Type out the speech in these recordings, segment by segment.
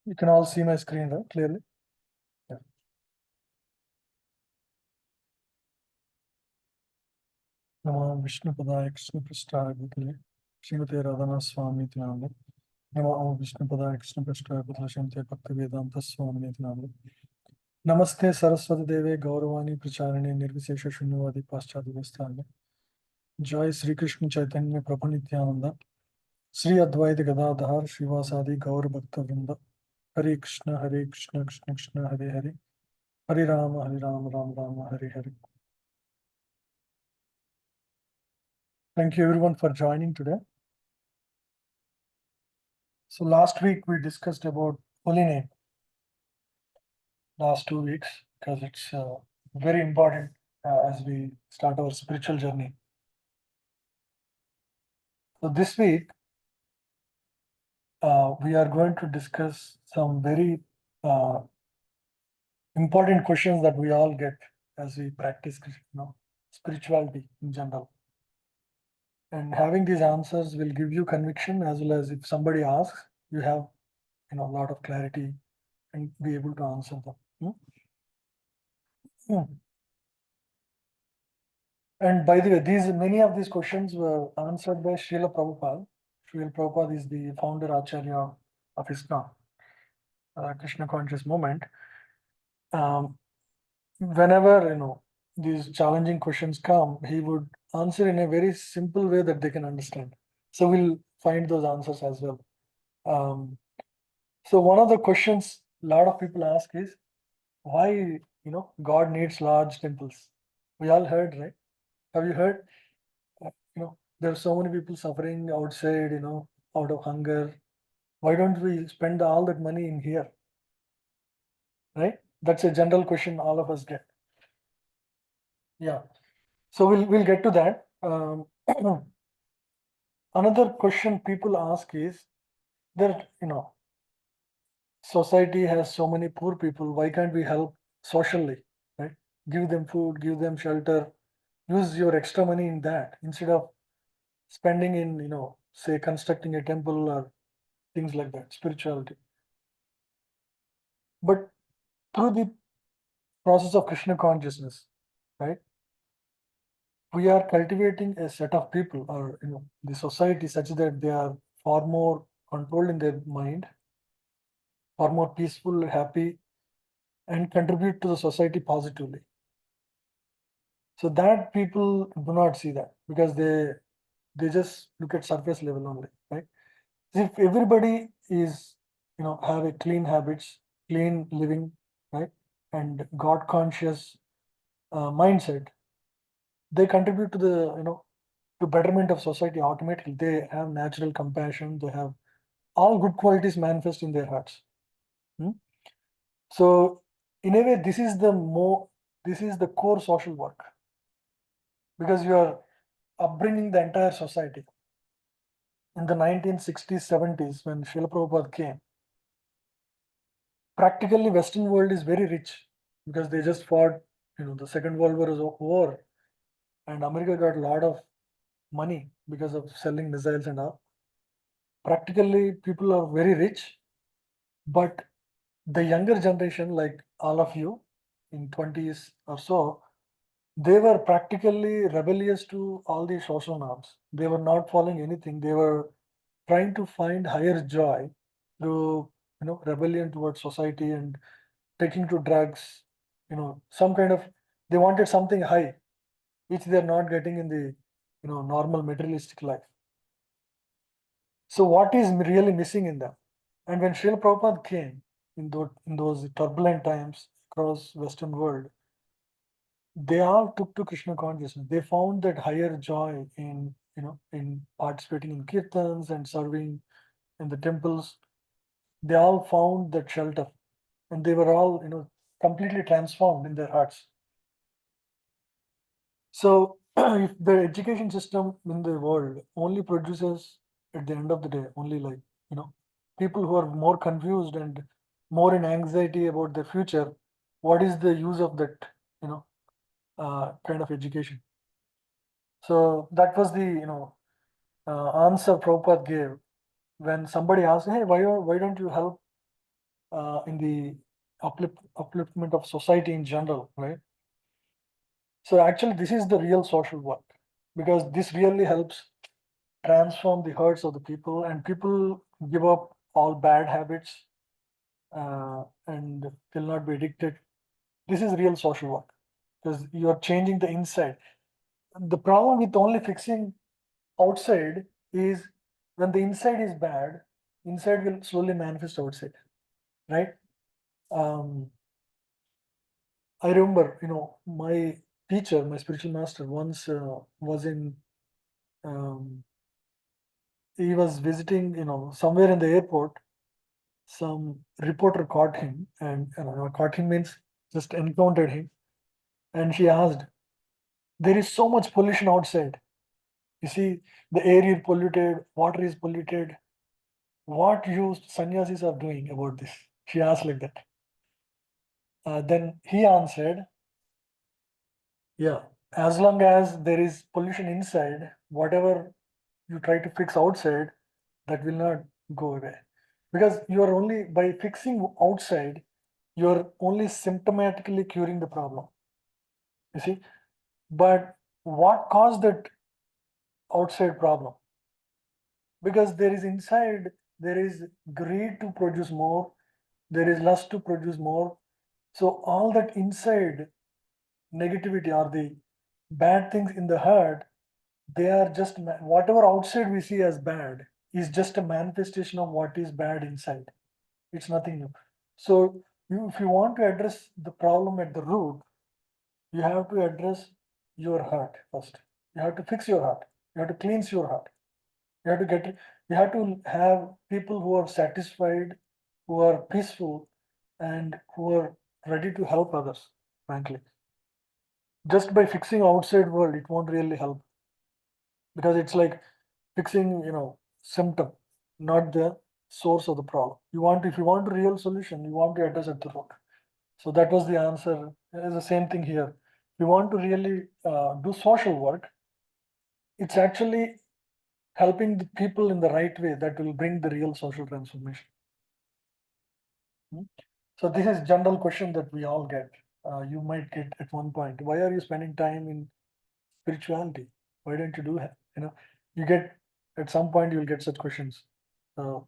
You can all see my screen, right? Clearly. Yeah. Namo Vishnu Padaya Krishna Prasthaya Bhutale Srimate Radhana Swami Tinamre. Namo Vishnu Padaya Krishna Prasthaya Bhutale Srimate Bhakti Vedanta Swami Tinamre. Namaste Saraswati Deve Gauravani Pracharane Nirvisesha Shunyavadi Paschati Vestane. Jai Sri Krishna Chaitanya Prabhu Nityananda. Sri Advaita Gadadhar Srivasadi Gaur Bhakta Vrinda. Hare Krishna Krishna Krishna Hare Hare. Hare Rama Ram Rama Hare Hare. Thank you everyone for joining today. So last week we discussed about holy name. Last 2 weeks because it's very important as we start our spiritual journey. So this week we are going to discuss some very important questions that we all get as we practice, spirituality in general. And having these answers will give you conviction, as well as if somebody asks, you have a lot of clarity and be able to answer them. And by the way, many of these questions were answered by Srila Prabhupada. Srila Prabhupada is the founder Acharya of ISKCON, Krishna Conscious Movement. Whenever these challenging questions come, he would answer in a very simple way that they can understand. So we'll find those answers as well. So one of the questions a lot of people ask is why God needs large temples. We all heard, right? Have you heard? There are so many people suffering outside, out of hunger. Why don't we spend all that money in here? Right? That's a general question all of us get. Yeah. So we'll get to that. Another question people ask is that society has so many poor people. Why can't we help socially? Right? Give them food, give them shelter. Use your extra money in that instead of spending in say constructing a temple or things like that, spirituality. But through the process of Krishna consciousness, right, we are cultivating a set of people or the society such that they are far more controlled in their mind, far more peaceful, happy, and contribute to the society positively. So that people do not see that because they just look at surface level only, right? If everybody is have a clean habits, clean living, right, and God conscious mindset, they contribute to the to betterment of society automatically. They have natural compassion. They have all good qualities manifest in their hearts. So in a way, this is the core social work because you are upbringing the entire society. In the 1960s, 70s, when Srila Prabhupada came, practically Western world is very rich because they just fought, the Second World War was over, and America got a lot of money because of selling missiles and all. Practically, people are very rich, but the younger generation, like all of you in 20s or so, they were practically rebellious to all the social norms. They were not following anything. They were trying to find higher joy through rebellion towards society and taking to drugs, some kind of, they wanted something high which they are not getting in the normal materialistic life. So what is really missing in them? And when Srila Prabhupada came in those turbulent times across Western world, they all took to Krishna consciousness. They found that higher joy in participating in kirtans and serving in the temples. They all found that shelter, and they were all completely transformed in their hearts. So if the education system in the world only produces at the end of the day only like people who are more confused and more in anxiety about their future, what is the use of that kind of education? So that was the answer Prabhupada gave when somebody asked, hey, why don't you help in the upliftment of society in general, right? So actually, this is the real social work, because this really helps transform the hearts of the people, and people give up all bad habits and will not be addicted. This is real social work, because you are changing the inside. The problem with only fixing outside is, when the inside is bad, inside will slowly manifest outside, right? Um, I remember, my teacher, my spiritual master, once was in, um, he was visiting, somewhere in the airport. Some reporter caught him, and caught him means just encountered him, and she asked, "There is so much pollution outside. You see, the air is polluted, water is polluted. What you sannyasis are doing about this?" She asked like that. Then he answered, "Yeah, as long as there is pollution inside, whatever you try to fix outside, that will not go away. Because you are only, by fixing outside, you are only symptomatically curing the problem. You see, but what caused that outside problem? Because there is inside, there is greed to produce more, there is lust to produce more. So all that inside negativity, or the bad things in the heart, they are just whatever outside we see as bad is just a manifestation of what is bad inside. It's nothing new. So if you want to address the problem at the root, you have to address your heart first. You have to fix your heart. You have to cleanse your heart. You have to get. You have to have people who are satisfied, who are peaceful, and who are ready to help others. Frankly, just by fixing outside world, it won't really help, because it's like fixing, symptom, not the source of the problem. If you want a real solution, you want to address at the root. So that was the answer. It's the same thing here. If you want to really do social work, it's actually helping the people in the right way that will bring the real social transformation. Hmm? So this is general question that we all get. You might get at one point. Why are you spending time in spirituality? Why don't you do that? You get, at some point you'll get such questions. Uh,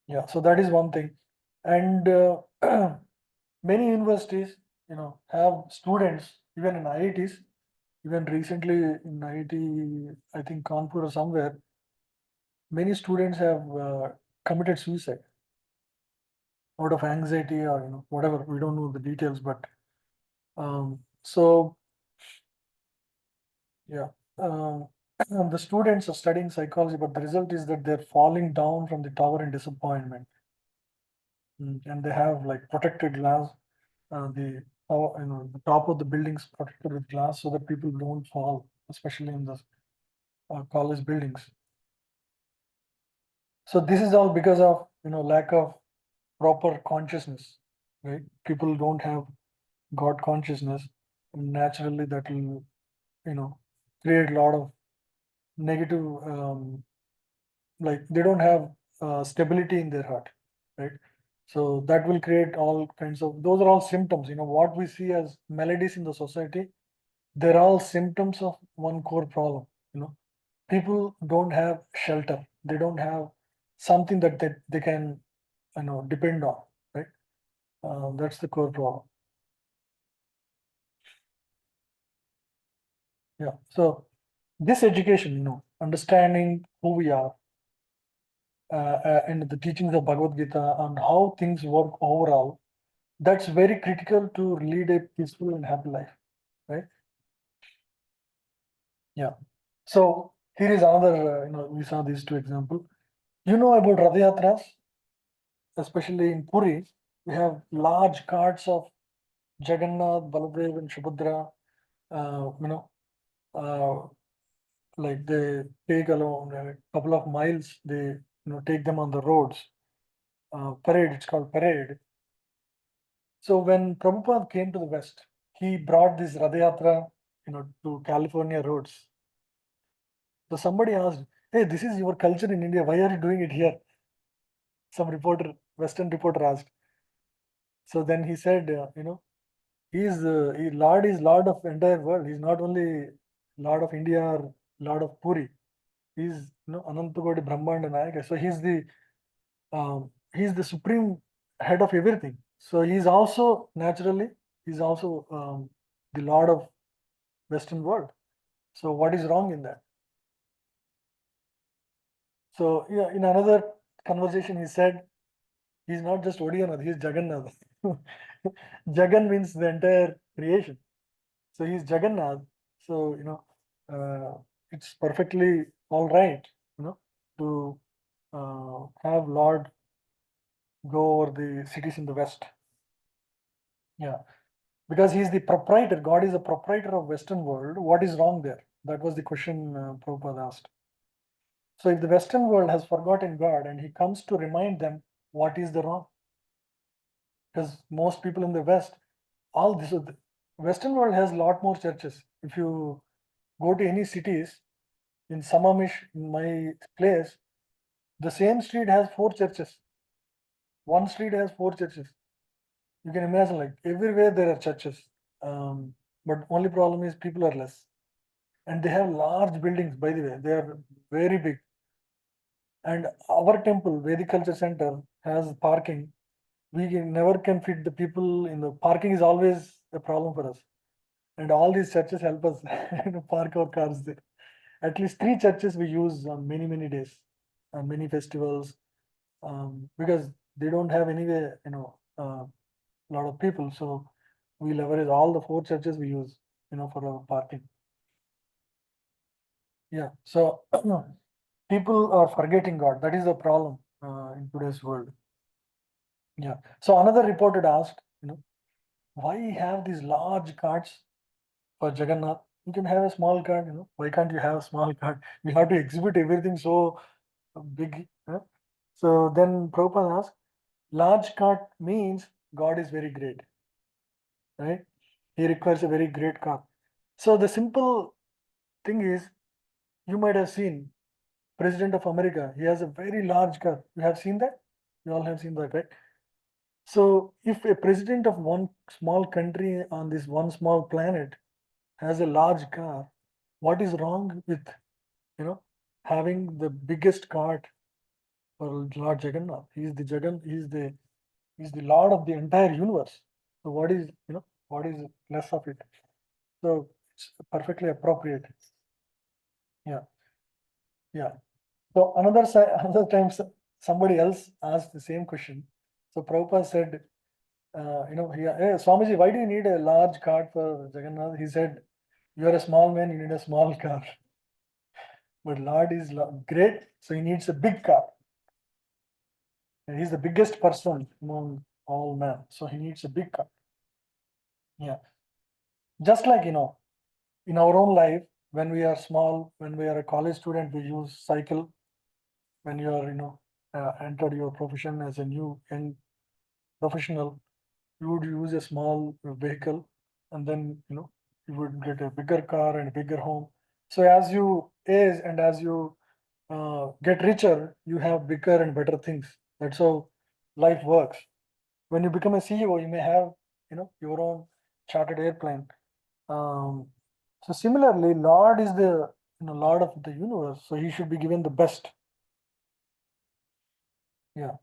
yeah, so that is one thing. And many universities, have students, even in IITs, even recently in IIT, I think Kanpur or somewhere, many students have committed suicide out of anxiety, or whatever. We don't know the details, but so yeah, um, the students are studying psychology, but the result is that they're falling down from the tower in disappointment. And they have like protected glass, the top of the buildings protected with glass, so that people don't fall, especially in the college buildings. So this is all because of lack of proper consciousness, right? People don't have God consciousness, and naturally that will create a lot of negative, like they don't have stability in their heart, right? So that will create all kinds of, those are all symptoms. What we see as melodies in the society, they're all symptoms of one core problem. People don't have shelter, they don't have something that they can depend on, right? That's the core problem. Yeah, so this education, understanding who we are, and the teachings of Bhagavad Gita on how things work overall, that's very critical to lead a peaceful and happy life, right? Yeah. So here is another, we saw these two examples. You know about Rath Yatras, especially in Puri, we have large carts of Jagannath, Baladev, and Subhadra. Uh, like they take along a couple of miles. They take them on the roads. Parade. It's called parade. So when Prabhupada came to the West, he brought this Rath Yatra, to California roads. So somebody asked, "Hey, this is your culture in India. Why are you doing it here?" some reporter, Western reporter asked. So then he said, Lord is Lord of the entire world. He's not only Lord of India or Lord of Puri. He's Anantagodi Brahmanda Nayaka. So he's the supreme head of everything. So he's also the Lord of Western world. So what is wrong in that? So yeah, in another conversation, he said he's not just Odiyanath, he's Jagannath. Jagan means the entire creation. So he's Jagannath. So it's perfectly all right, to have Lord go over the cities in the West. Yeah, because he's the proprietor. God is the proprietor of Western world. What is wrong there? That was the question Prabhupada asked. So if the Western world has forgotten God and he comes to remind them what is the wrong, because most people in the West, all this, the Western world has a lot more churches. If you go to any cities, in Samamish, in my place, the same street has 4 churches. One street has 4 churches. You can imagine, like everywhere there are churches. But only problem is people are less. And they have large buildings, by the way. They are very big. And our temple, Vedic Culture Center, has parking. Never can fit the people in the parking is always a problem for us. And all these churches help us park our cars there. At least 3 churches we use on many days, on many festivals, because they don't have anyway, lot of people. So we leverage all the 4 churches we use, for our parking. Yeah. So people are forgetting God. That is the problem in today's world. Yeah. So another reporter asked, why have these large carts for Jagannath? You can have a small cart, Why can't you have a small cart? We have to exhibit everything so big. So then Prabhupada asked, large cart means God is very great, right? He requires a very great car. So the simple thing is, you might have seen President of America. He has a very large car. You have seen that? You all have seen that, right? So if a president of one small country on this one small planet has a large car, what is wrong with having the biggest cart for Lord Jagannath? He's the Lord of the entire universe. So what is less of it? So it's perfectly appropriate. Yeah, yeah. So another time somebody else asked the same question. So Prabhupada said, hey, Swamiji, why do you need a large cart for Jagannath? He said, you are a small man, you need a small car. But Lord is great, so he needs a big car. And he's the biggest person among all men, so he needs a big car. Yeah. Just like, in our own life, when we are small, when we are a college student, we use cycle. When you are, entered your profession as a new young professional, you would use a small vehicle, and then, you would get a bigger car and a bigger home. So as you age and as you get richer, you have bigger and better things. That's how life works. When you become a CEO, you may have, your own chartered airplane. Um, so similarly, Lord is the Lord of the universe, so he should be given the best. Yeah.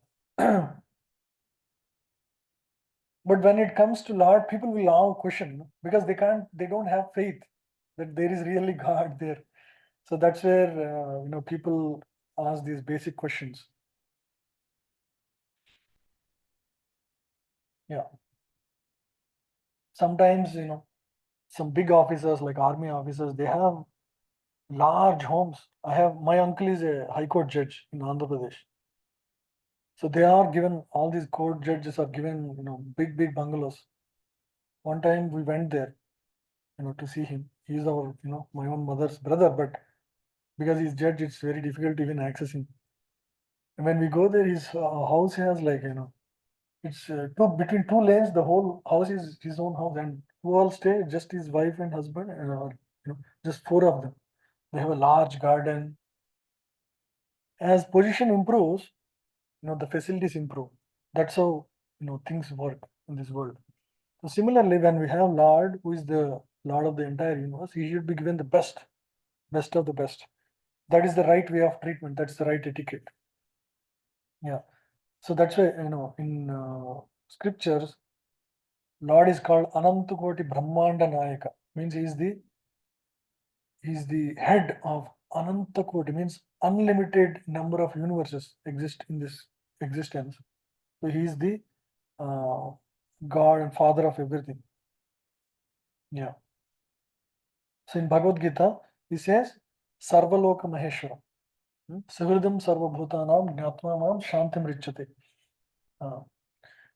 But when it comes to Lord, people will now question because they don't have faith that there is really God there. So that's where people ask these basic questions. Yeah. Sometimes some big officers like army officers, they have large homes. My uncle is a high court judge in Andhra Pradesh. So they are given, all these court judges are given, big bungalows. One time we went there, to see him. He's our, my own mother's brother, but because he's judge, it's very difficult to even access him. And when we go there, his house has like, it's between 2 lanes. The whole house is his own house, and who all stay? Just his wife and husband, and just 4 of them. They have a large garden. As position improves, the facilities improve. That's how things work in this world. So similarly, when we have Lord, who is the Lord of the entire universe, he should be given the best of the best. That is the right way of treatment. That's the right etiquette. Yeah. So that's why in scriptures, Lord is called Anantakoti Brahmanda Nayaka. Means he's the head of Anantakoti. Means unlimited number of universes exist in this existence. So he is the God and Father of everything. Yeah. So in Bhagavad Gita, he says, Sarvaloka Maheshwara. Suhridam Sarvabhutanam Gnatma Mam Shantim Richate.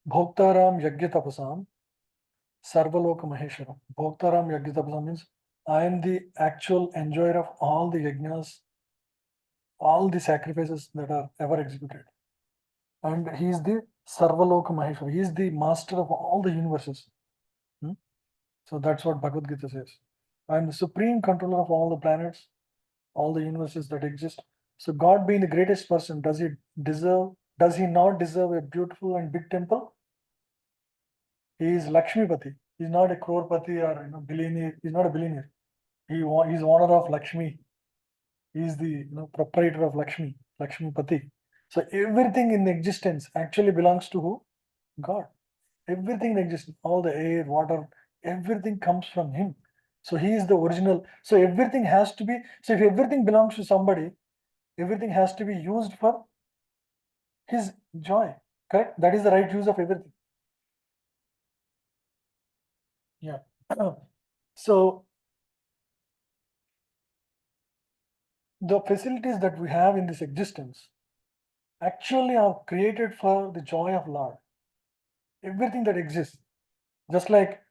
Bhoktaram Yagya Tapasam Sarvaloka Maheshwara. Bhoktaram Yagya Tapasam means I am the actual enjoyer of all the yajnas, all the sacrifices that are ever executed. And he is the Sarvaloka Maheshwara. He is the master of all the universes. So that's what Bhagavad Gita says. I am the supreme controller of all the planets, all the universes that exist. So God being the greatest person, does he not deserve a beautiful and big temple? He is Lakshmipati. He's not a crorepati or billionaire. He's not a billionaire. He's owner of Lakshmi. He's the proprietor of Lakshmi, Lakshmipati. So everything in existence actually belongs to who? God. Everything in existence, all the air, water, everything comes from him. So he is the original. So everything has to be. So if everything belongs to somebody, everything has to be used for his joy. Correct? That is the right use of everything. Yeah. So the facilities that we have in this existence actually are created for the joy of Lord. Everything that exists, just like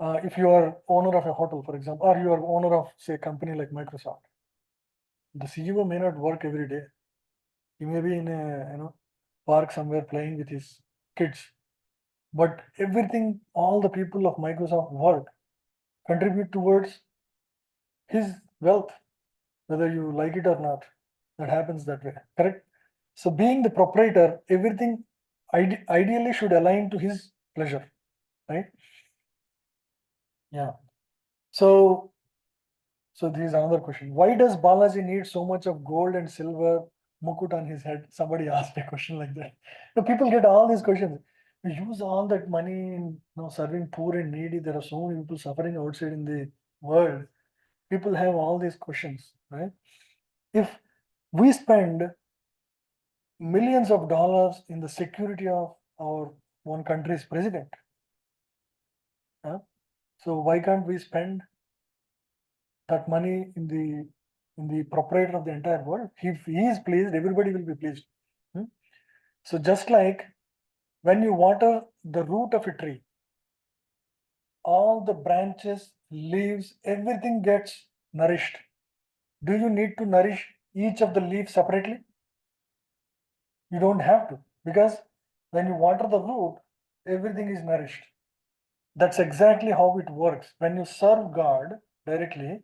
if you are owner of a hotel, for example, or you are owner of say a company like Microsoft, the CEO may not work every day. He may be in a park somewhere playing with his kids, but everything, all the people of Microsoft work contribute towards his wealth, whether you like it or not. That happens that way, correct? So being the proprietor, everything ideally should align to his pleasure, right? Yeah. So this is another question. Why does Balaji need so much of gold and silver mukut on his head? Somebody asked a question like that. People get all these questions. We use all that money in serving poor and needy. There are so many people suffering outside in the world. People have all these questions, right? If we spend millions of dollars in the security of our one country's president, so why can't we spend that money in the proprietor of the entire world? If he is pleased, everybody will be pleased. So just like when you water the root of a tree, all the branches, leaves, everything gets nourished. Do you need to nourish each of the leaves separately? You don't have to, because when you water the root, everything is nourished. That's exactly how it works. When you serve God directly,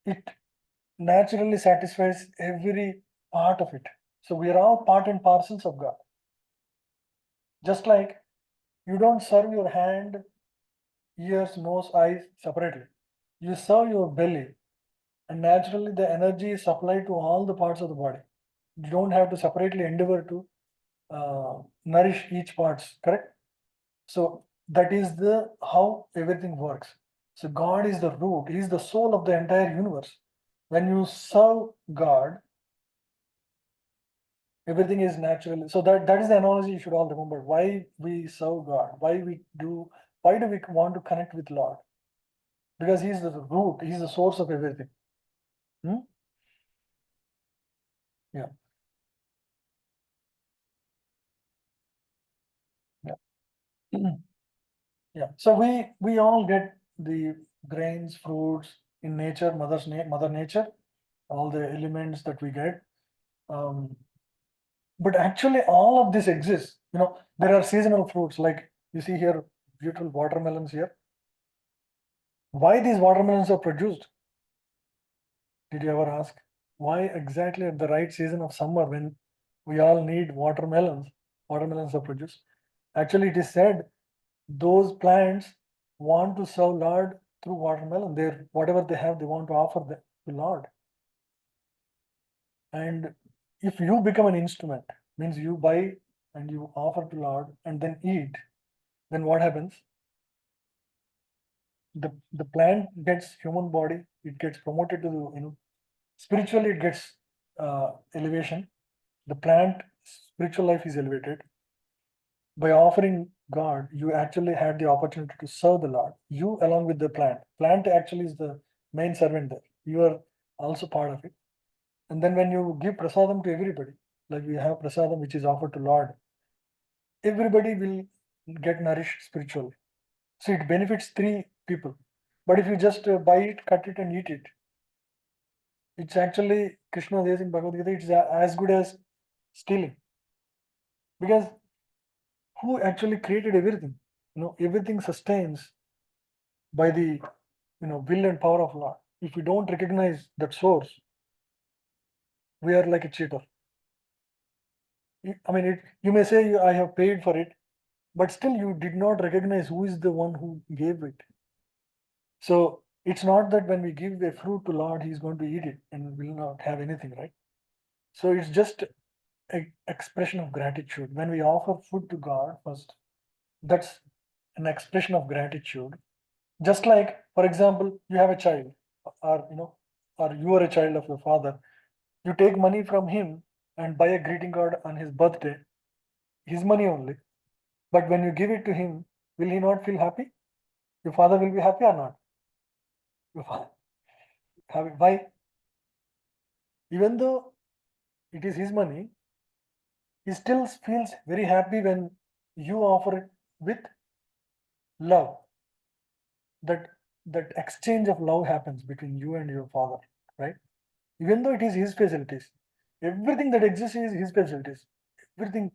it naturally satisfies every part of it. So we are all part and parcels of God. Just like you don't serve your hand, ears, nose, eyes separately. You serve your belly, and naturally the energy is supplied to all the parts of the body. You don't have to separately endeavor to nourish each parts, correct? So that is the how everything works. So God is the root, He is the soul of the entire universe. When you serve God, everything is natural. So that is the analogy you should all remember. Why we serve God, why do we want to connect with Lord? Because He is the root, He is the source of everything. Yeah. Yeah. Yeah. So we all get the grains, fruits in nature, Mother Nature, all the elements that we get. But actually, all of this exists. There are seasonal fruits like you see here, beautiful watermelons here. Why these watermelons are produced? Did you ever ask? Why exactly at the right season of summer when We all need watermelons. Watermelons are produced. Actually, it is said those plants want to serve Lord through watermelon. They whatever they have, they want to offer the Lord. And if you become an instrument, means you buy and you offer to Lord and then eat, then what happens? The plant gets human body, it gets promoted to spiritually it gets elevation. The plant spiritual life is elevated. By offering God, you actually had the opportunity to serve the Lord. You along with the plant. Plant actually is the main servant there. You are also part of it. And then when you give prasadam to everybody, like we have prasadam which is offered to Lord, everybody will get nourished spiritually. So it benefits three people. But if you just buy it, cut it, and eat it, it's actually Krishna says in Bhagavad Gita, it's as good as stealing. Because who actually created everything? Everything sustains by the will and power of Lord. If we don't recognize that source, we are like a cheater. I mean, you may say I have paid for it, but still you did not recognize who is the one who gave it. So it's not that when we give a fruit to Lord, He's going to eat it and will not have anything, right? So it's just an expression of gratitude. When we offer food to God first, that's an expression of gratitude. Just like, for example, you have a child, or or you are a child of your father. You take money from him and buy a greeting card on his birthday, his money only. But when you give it to him, will he not feel happy? Your father will be happy or not? Your father happy. Why? Even though it is his money, he still feels very happy when you offer it with love. That exchange of love happens between you and your father, right? Even though it is his facilities, everything that exists is his facilities. Everything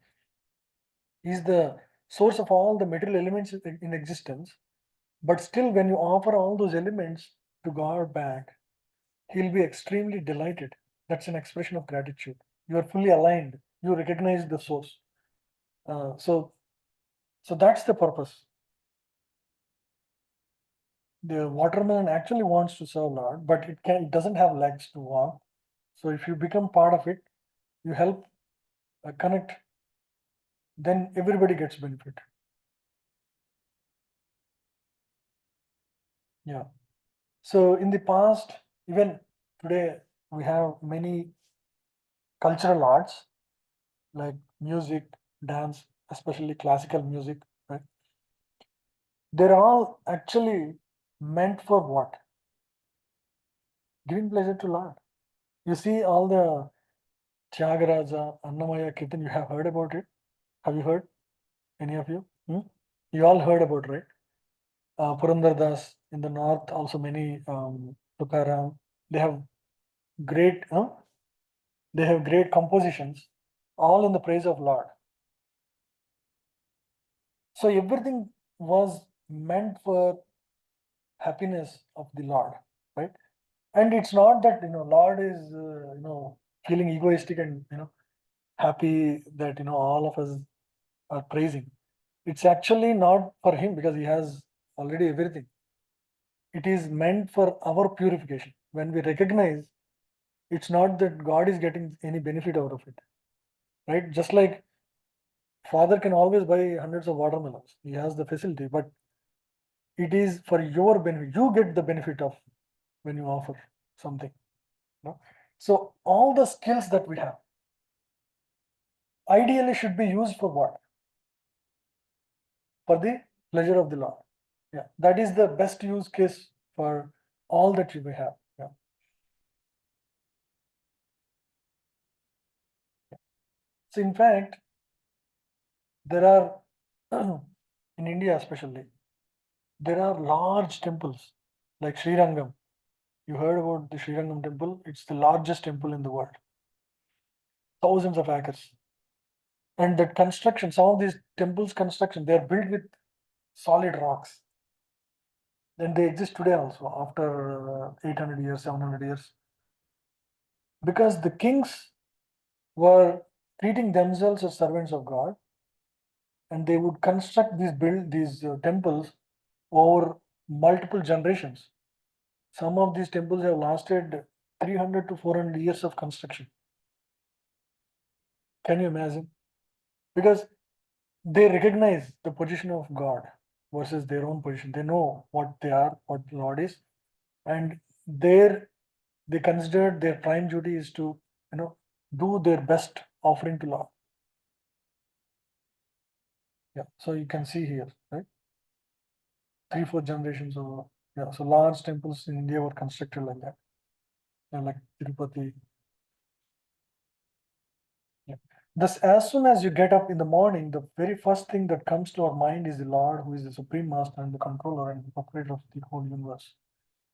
is the source of all the material elements in existence. But still, when you offer all those elements to God back, He'll be extremely delighted. That's an expression of gratitude. You are fully aligned. You recognize the source. So that's the purpose. The watermelon actually wants to serve Lord, but it doesn't have legs to walk. So if you become part of it, you help connect, then everybody gets benefit. Yeah. So in the past, even today, we have many cultural arts like music, dance, especially classical music, right? They're all actually meant for what? Giving pleasure to Lord. You see all the Tyagaraja, Annamaya Kirtan, you have heard about it? Have you heard? Any of you? You all heard about, right? Purandar Das in the north, also many Tukaram. They have great, they have great compositions, all in the praise of Lord. So everything was meant for happiness of the Lord, right? And it's not that Lord is feeling egoistic and happy that all of us are praising. It's actually not for him because he has already everything. It is meant for our purification. When we recognize, it's not that God is getting any benefit out of it, right? Just like father can always buy hundreds of watermelons, he has the facility, but it is for your benefit. You get the benefit of when you offer something. So all the skills that we have ideally should be used for what? For the pleasure of the Lord. Yeah, that is the best use case for all that we have. Yeah. So in fact, there are in India especially, there are large temples like Sri Rangam. You heard about the Sri Rangam temple? It's the largest temple in the world. Thousands of acres. And that construction, some of these temples construction, they are built with solid rocks. And they exist today also after 800 years, 700 years. Because the kings were treating themselves as servants of God, and they would construct these temples over multiple generations. Some of these temples have lasted 300 to 400 years of construction. Can you imagine? Because they recognize the position of God versus their own position. They know what they are, what the Lord is, and their they considered their prime duty is to, do their best offering to Lord. Yeah. So you can see here, right? 3, 4 generations of, yeah. So large temples in India were constructed like that. Yeah, like Tirupati. Yeah. Thus, as soon as you get up in the morning, the very first thing that comes to our mind is the Lord, who is the Supreme Master and the controller and the operator of the whole universe.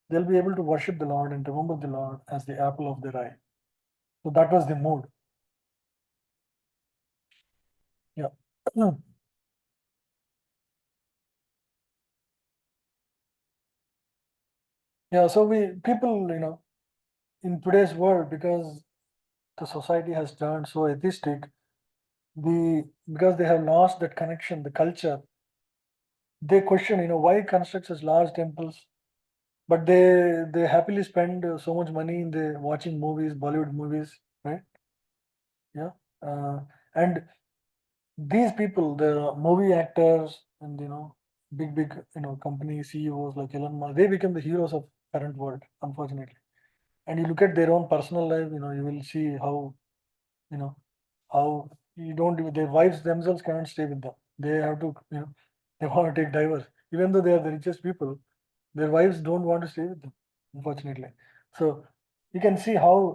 They'll be able to worship the Lord and remember the Lord as the apple of their eye. So that was the mood. Yeah. Yeah. So people, in today's world, because the society has turned so atheistic, because they have lost that connection, the culture, they question, why construct such large temples, but they happily spend so much money in the watching movies, Bollywood movies, right? Yeah. uh, and these people, the movie actors, and big company CEOs like Elon Musk, they become the heroes of current world, unfortunately. And you look at their own personal life, you will see you know how you don't their wives themselves cannot stay with them. They have to, they want to take divorce, even though they are the richest people. Their wives don't want to stay with them, unfortunately. So you can see how,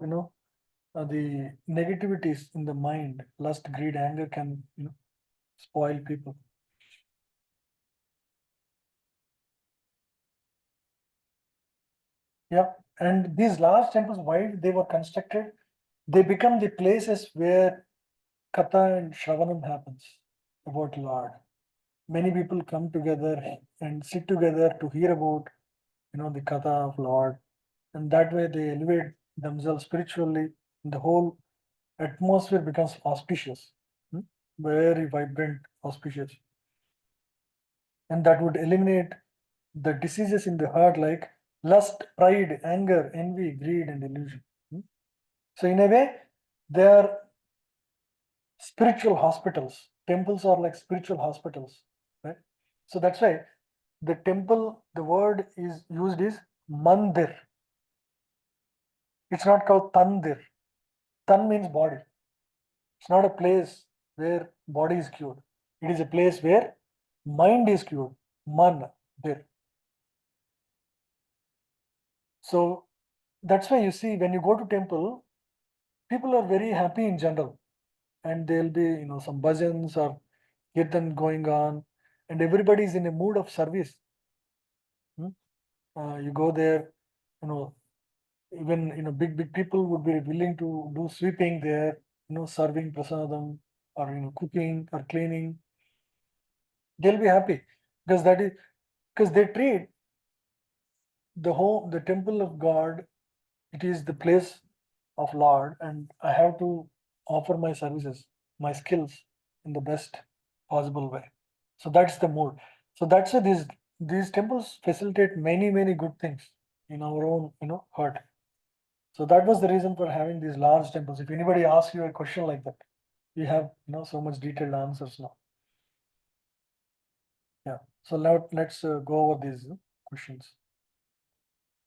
the negativities in the mind, lust, greed, anger, can, spoil people. Yeah. And these large temples, why they were constructed, they become the places where Katha and Shravanam happens about Lord. Many people come together and sit together to hear about, the Katha of Lord. And that way they elevate themselves spiritually. The whole atmosphere becomes auspicious, very vibrant, auspicious. And that would eliminate the diseases in the heart like lust, pride, anger, envy, greed, and illusion. So, in a way, they are spiritual hospitals. Temples are like spiritual hospitals, right? So that's why the temple, the word is used is mandir. It's not called tandir. Tan means body. It's not a place where body is cured. It is a place where mind is cured. Man, there. So that's why you see when you go to temple, people are very happy in general, and there'll be some bhajans or kirtan going on, and everybody is in a mood of service. Hmm? You go there, you know, even big people would be willing to do sweeping there, serving prasadam, or cooking or cleaning. They'll be happy because that is because they treat the temple of God. It is the place of Lord, and I have to offer my services, my skills in the best possible way. So that's the mood. So that's why these temples facilitate many good things in our own heart. So that was the reason for having these large temples. If anybody asks you a question like that, you have so much detailed answers now. Yeah. So now let's go over these questions.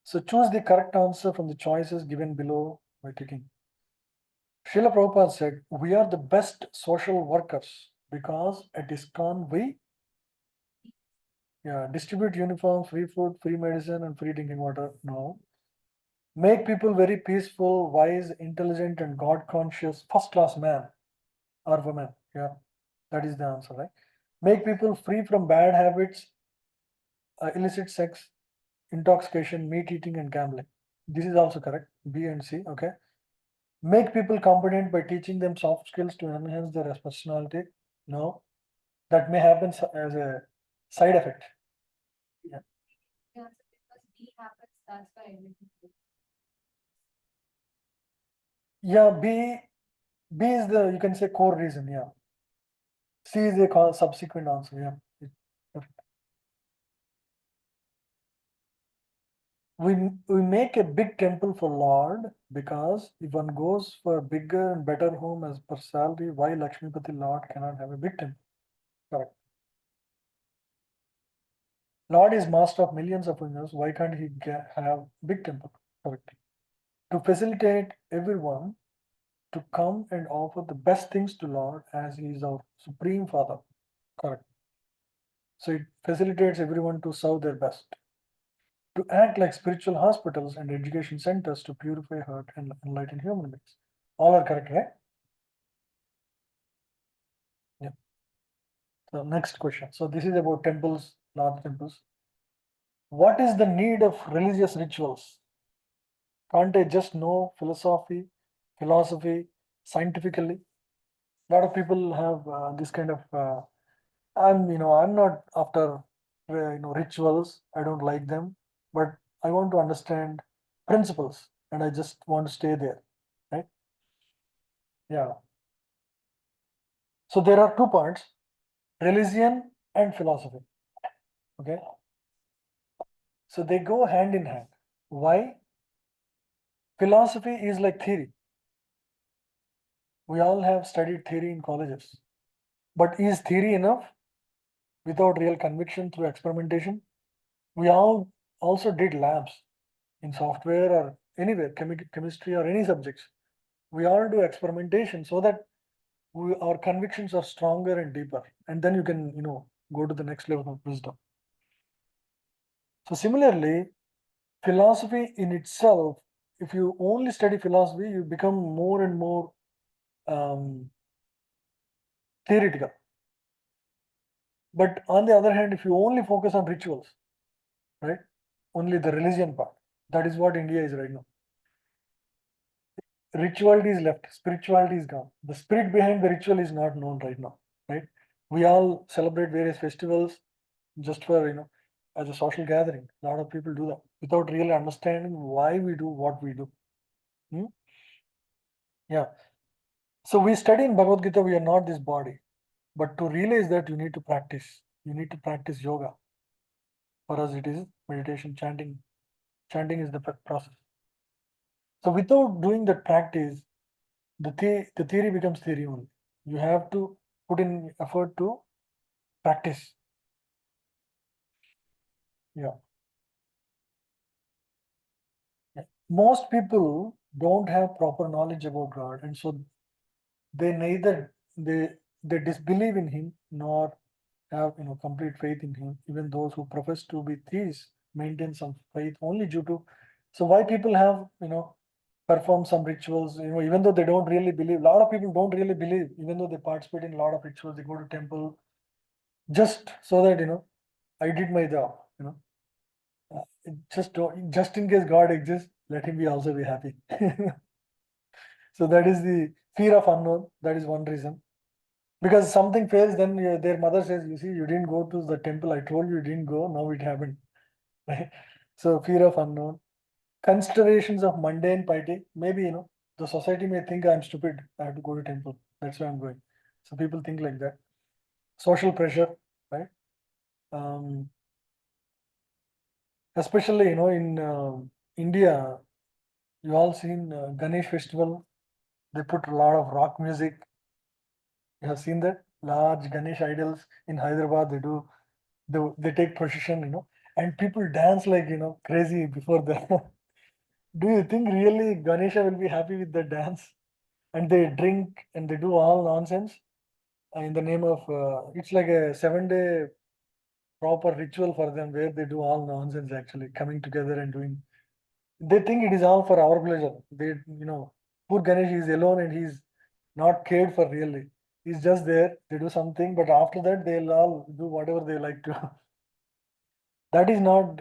So choose the correct answer from the choices given below by ticking. Srila Prabhupada said, "We are the best social workers because at ISKCON we distribute uniforms, free food, free medicine, and free drinking water. No. Make people very peaceful, wise, intelligent, and God conscious, first class man or woman." Yeah, that is the answer, right? Make people free from bad habits, illicit sex, intoxication, meat eating, and gambling. This is also correct. B and C, okay. Make people competent by teaching them soft skills to enhance their personality. No, that may happen as a side effect. Yeah. Yeah, B B is the, you can say, core reason, yeah. C is the subsequent answer, yeah. Correct. We make a big temple for Lord because if one goes for a bigger and better home as per salary, why Lakshmipati Lord cannot have a big temple? Correct. Lord is master of millions of universe. Why can't he have big temple? Correct. To facilitate everyone to come and offer the best things to Lord as he is our supreme father. Correct. So it facilitates everyone to serve their best. To act like spiritual hospitals and education centers to purify heart and enlighten human beings. All are correct, right? Yeah. So next question. So this is about temples, large temples. What is the need of religious rituals? Can't I just know philosophy, scientifically? A lot of people have this kind of. I'm not after rituals. I don't like them, but I want to understand principles, and I just want to stay there, right? Yeah. So there are two parts: religion and philosophy. Okay. So they go hand in hand. Why? Philosophy is like theory. We all have studied theory in colleges. But is theory enough without real conviction through experimentation? We all also did labs in software or anywhere, chemistry or any subjects. We all do experimentation so that our convictions are stronger and deeper. And then you can, go to the next level of wisdom. So similarly, philosophy in itself, if you only study philosophy, you become more and more um, theoretical. But on the other hand, if you only focus on rituals, right, only the religion part, that is what India is right now. Rituality is left, spirituality is gone. The spirit behind the ritual is not known right now, right? We all celebrate various festivals just for, as a social gathering. A lot of people do that without really understanding why we do what we do. Hmm? Yeah. So we study in Bhagavad Gita, we are not this body. But to realize that, you need to practice. You need to practice yoga. For us, it is meditation, chanting. Chanting is the process. So without doing that practice, the theory becomes theory only. You have to put in effort to practice. Yeah. Yeah. Most people don't have proper knowledge about God, and so they neither they disbelieve in Him nor have complete faith in Him. Even those who profess to be theists maintain some faith only due to. So why people have perform some rituals, even though they don't really believe. A lot of people don't really believe, even though they participate in a lot of rituals. They go to temple just so that I did my job. Just in case God exists, let him be also be happy. So that is the fear of unknown. That is one reason. Because something fails, then their mother says, "You see, you didn't go to the temple. I told you didn't go. Now it happened." Right? So fear of unknown, considerations of mundane piety. Maybe the society may think I'm stupid. I have to go to temple. That's why I'm going. So people think like that. Social pressure, right? Um, Especially in India, you all seen Ganesh festival. They put a lot of rock music. You have seen that large Ganesh idols in Hyderabad. They do. They take procession, and people dance like crazy before the. Do you think really Ganesha will be happy with the dance? And they drink and they do all nonsense in the name of. It's like a 7 day proper ritual for them where they do all nonsense actually coming together and doing. They think it is all for our pleasure. Poor Ganesh is alone and he's not cared for really. He's just there. They do something, but after that they'll all do whatever they like to. That is not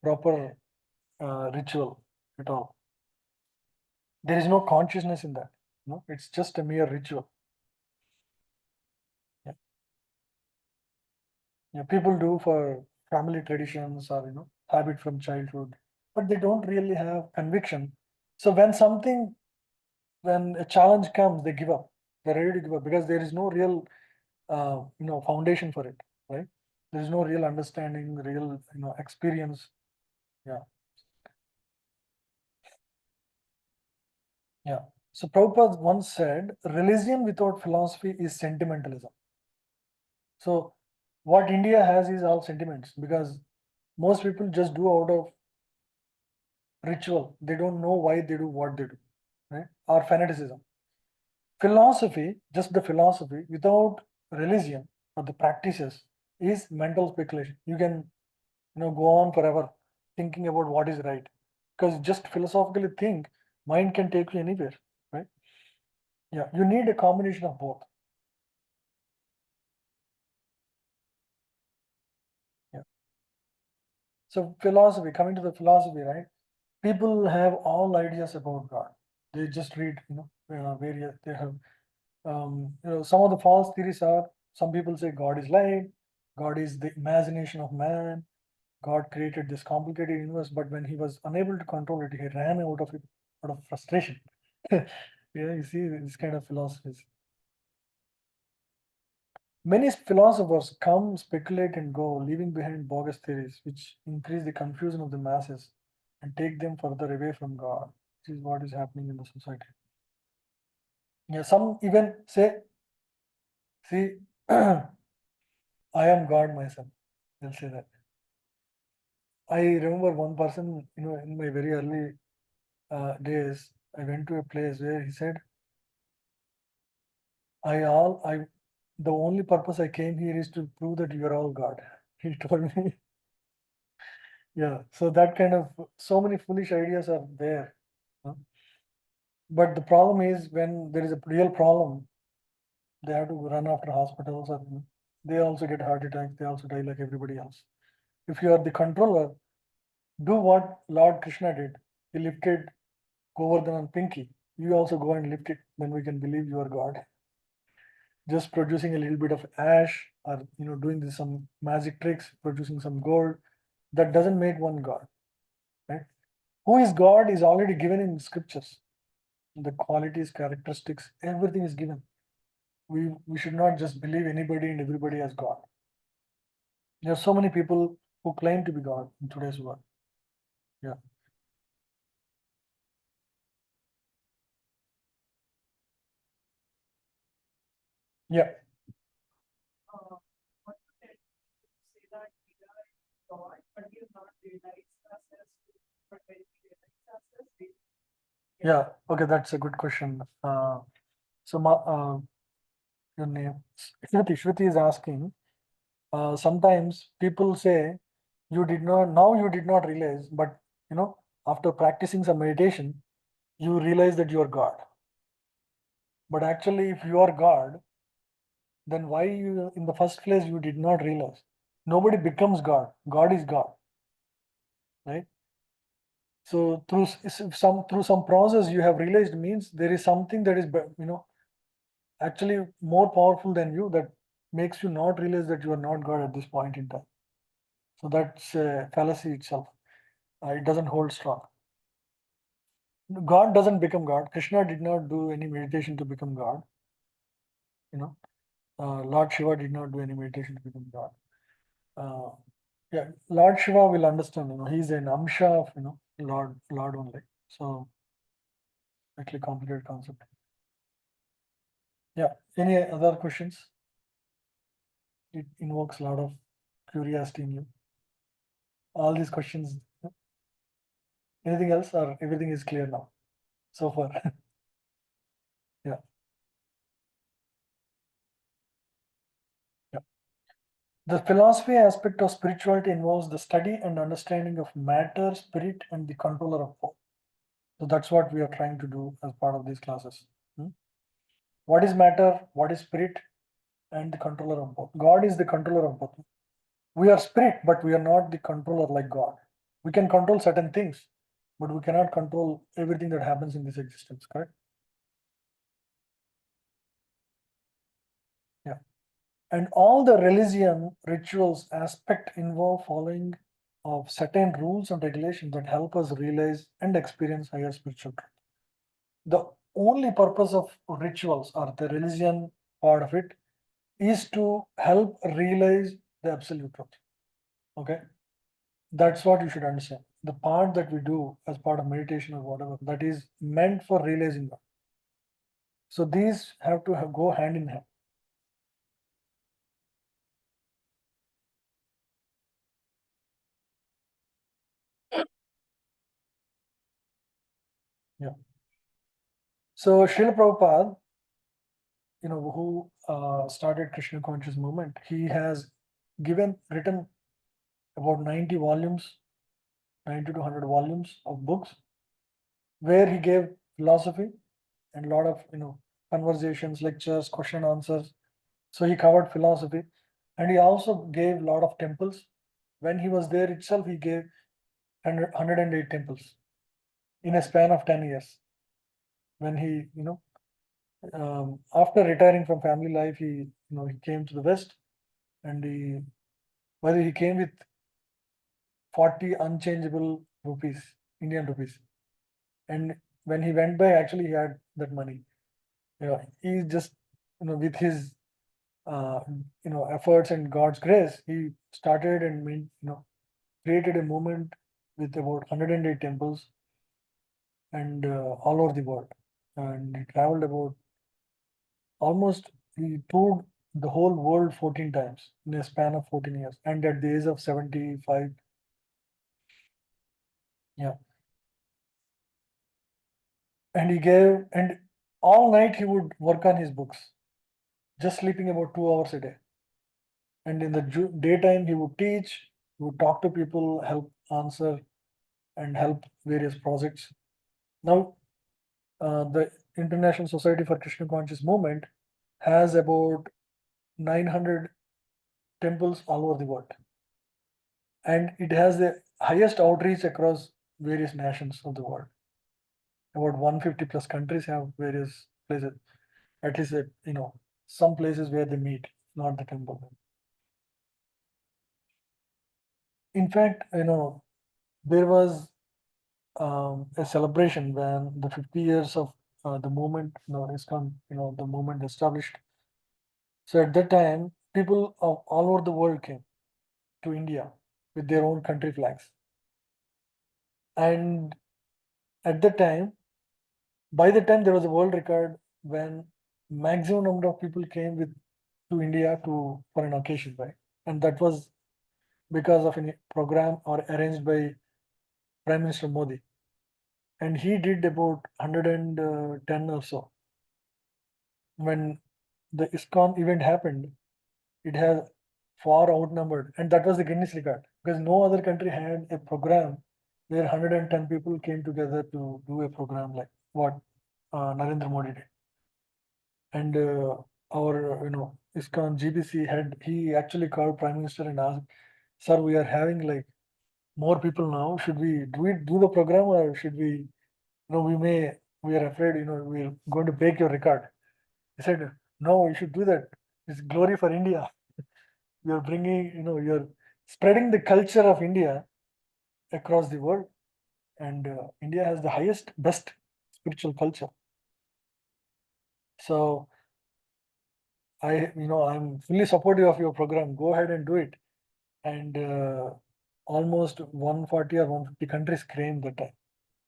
proper ritual at all. There is no consciousness in that. It's just a mere ritual. Yeah. Yeah, people do for family traditions or habit from childhood, but they don't really have conviction. So when a challenge comes, they give up. They're ready to give up because there is no real, foundation for it, right? There is no real understanding, real, experience. Yeah, yeah. So Prabhupada once said, religion without philosophy is sentimentalism. So what India has is all sentiments because most people just do out of ritual. They don't know why they do what they do, right? Or fanaticism. Philosophy, just the philosophy without religion or the practices is mental speculation. You can, go on forever thinking about what is right. Because just philosophically think, mind can take you anywhere, right? Yeah, you need a combination of both. Yeah. So philosophy, coming to the philosophy, right? People have all ideas about God. They just read, various. They have, some of the false theories are. Some people say God is light, God is the imagination of man. God created this complicated universe, but when he was unable to control it, he ran out of it out of frustration. Yeah, you see this kind of philosophies. Many philosophers come, speculate, and go, leaving behind bogus theories, which increase the confusion of the masses and take them further away from God. This is what is happening in the society. Yeah, some even say, see, I am God myself. They'll say that. I remember one person, in my very early days, I went to a place where he said, the only purpose I came here is to prove that you are all God. He told me. Yeah. So that kind of so many foolish ideas are there. huh? But the problem is when there is a real problem, they have to run after hospitals and they also get heart attacks, they also die like everybody else. If you are the controller, do what Lord Krishna did. He lifted Govardhan and Pinky. You also go and lift it, then we can believe you are God. Just producing a little bit of ash or doing some magic tricks, producing some gold, that doesn't make one God, right? Who is God is already given in scriptures. The qualities, characteristics, everything is given. We should not just believe anybody and everybody as God. There are so many people who claim to be God in today's world. Yeah. Yeah. Yeah. Okay, that's a good question. So your name Shruti is asking. Sometimes people say you did not realize, but after practicing some meditation, you realize that you are God. But actually, if you are God, then why you in the first place you did not realize? Nobody becomes God. God is God, right? So through some process you have realized means there is something that is actually more powerful than you that makes you not realize that you are not God at this point in time. So that's a fallacy itself. It doesn't hold strong. God doesn't become God. Krishna did not do any meditation to become God. You know, Lord Shiva did not do any meditation to become God. Uh, yeah, Lord Shiva will understand. He's an amsha of Lord only. So actually complicated concept. Yeah. Any other questions? It invokes a lot of curiosity in you. All these questions. Anything else, or everything is clear now so far? Yeah. Yeah. The philosophy aspect of spirituality involves the study and understanding of matter, spirit, and the controller of both. So that's what we are trying to do as part of these classes. Hmm? What is matter? What is spirit? And the controller of both. God is the controller of both. We are spirit, but we are not the controller like God. We can control certain things, but we cannot control everything that happens in this existence, correct? Yeah. And all the religion rituals aspect involve following of certain rules and regulations that help us realize and experience higher spiritual truth. The only purpose of rituals or the religion part of it is to help realize the absolute truth. Okay, that's what you should understand. The part that we do as part of meditation or whatever, that is meant for realizing that. So these have to go hand in hand. Yeah. So Srila Prabhupada, who started Krishna conscious movement, he has written about 90 volumes, 90 to 100 volumes of books, where he gave philosophy and a lot of conversations, lectures, question answers. So he covered philosophy, and he also gave a lot of temples. When he was there itself, he gave 108 temples in a span of 10 years. When he, after retiring from family life, he came to the West, and he came with 40 unchangeable rupees, Indian rupees. And when he went by, actually he had that money. He just, with his efforts and God's grace, he started and created a movement with about 108 temples and all over the world. And he traveled about almost, he toured the whole world 14 times in a span of 14 years. And at the age of 75, yeah. And and all night he would work on his books, just sleeping about 2 hours a day. And in the daytime, he would teach, he would talk to people, help answer, and help various projects. Now, the International Society for Krishna Conscious Movement has about 900 temples all over the world, and it has the highest outreach across various nations of the world. About 150 plus countries have various places, at least some places where they meet, not the temple. In fact, there was a celebration when the 50 years of the movement, ISKCON, the movement established. So at that time, people of all over the world came to India with their own country flags. And at that time, by the time there was a world record when maximum number of people came to India for an occasion, right? And that was because of a program or arranged by Prime Minister Modi. And he did about 110 or so. When the ISKCON event happened, it has far outnumbered, and that was the Guinness record because no other country had a program where 110 people came together to do a program like what Narendra Modi did. And our, ISKCON GBC head, he actually called Prime Minister and asked, "Sir, we are having like more people now. Should we do the program, or should we? We are afraid, we're going to break your record." He said, "No, you should do that. It's glory for India. You're bringing, you're spreading the culture of India across the world, and India has the best spiritual culture. So I'm fully supportive of your program. Go ahead and do it." And almost 140 or 150 countries came that time,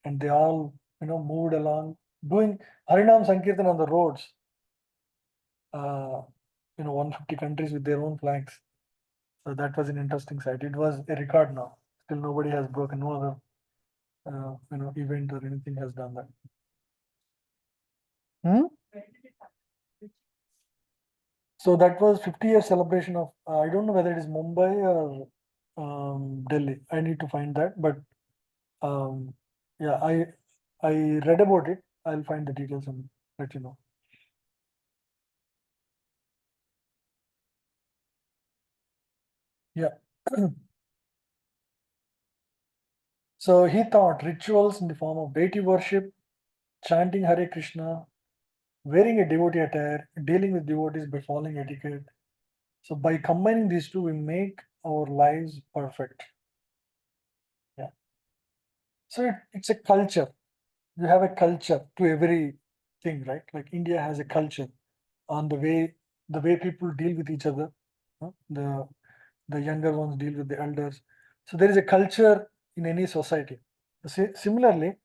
and they all, moved along doing Harinam Sankirtan on the roads. 150 countries with their own flags. So that was an interesting sight. It was a record now. Still nobody has broken, no other event or anything has done that. Hmm? So that was 50-year celebration of, I don't know whether it is Mumbai or Delhi. I need to find that, but um, yeah, I read about it. I'll find the details and let you know. Yeah. So he thought rituals in the form of deity worship, chanting Hare Krishna, wearing a devotee attire, dealing with devotees by following etiquette. So by combining these two, we make our lives perfect. Yeah. So it's a culture. You have a culture to every thing, right? Like India has a culture on the way people deal with each other. The younger ones deal with the elders. So there is a culture in any society. Similarly,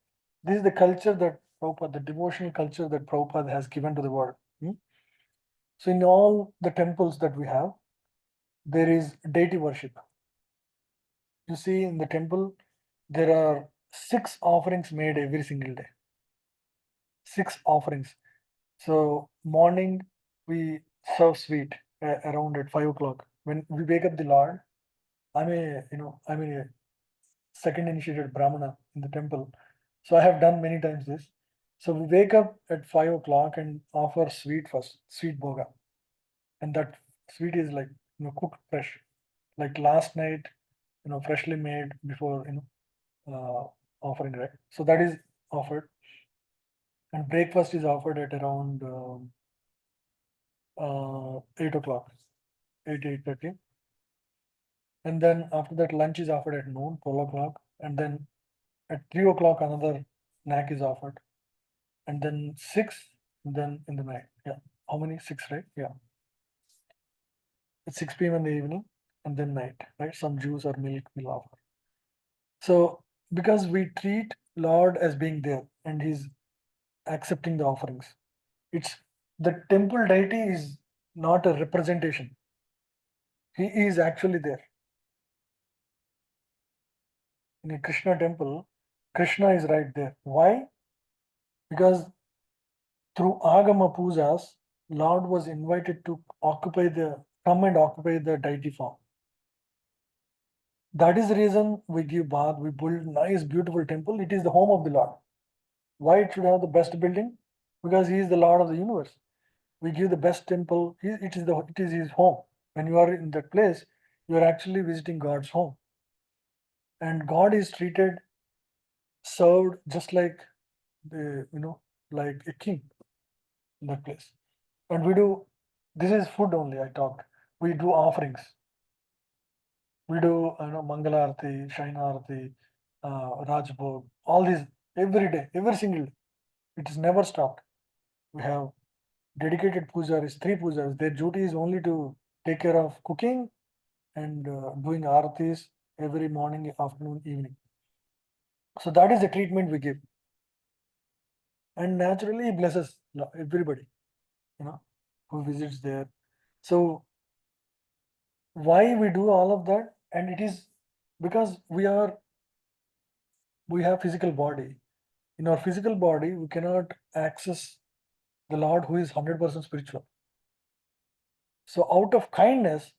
this is the culture that Prabhupada, the devotional culture that Prabhupada has given to the world. So in all the temples that we have, there is deity worship. You see, in the temple, there are 6 offerings made every single day. 6 offerings. So morning we serve sweet around at 5 o'clock. When we wake up the Lord, I'm a second initiated Brahmana in the temple. So I have done many times this. So we wake up at 5 o'clock and offer sweet first, sweet boga. And that sweet is like cooked fresh. Like last night, freshly made before offering, right? So that is offered. And breakfast is offered at around 8 o'clock, 8:30. And then after that, lunch is offered at noon, 12 o'clock. And then at 3 o'clock, another snack is offered. And then 6, and then in the night. Yeah. How many? 6, right? Yeah. At 6 p.m. in the evening, and then night, right? Some juice or milk will offer. So because we treat Lord as being there and He's accepting the offerings, it's the temple deity is not a representation. He is actually there. In a Krishna temple, Krishna is right there. Why? Because through Agama pujas, Lord was invited to come and occupy the deity form. That is the reason we give bath, we build nice, beautiful temple. It is the home of the Lord. Why it should have the best building? Because He is the Lord of the universe. We give the best temple. It is His home. When you are in that place, you are actually visiting God's home, and God is served just like like a king in that place. And we do. This is food only. I talked. We do offerings. We do Mangala Arati, Shaina Arati, Rajbhog, all these every day, every single day. It is never stopped. We have dedicated pujaris, 3 pujaris. Their duty is only to take care of cooking and doing aratis every morning, afternoon, evening. So that is the treatment we give. And naturally, He blesses everybody, who visits there. So why we do all of that? And it is because we have physical body. In our physical body, we cannot access the Lord who is 100% spiritual. So out of kindness,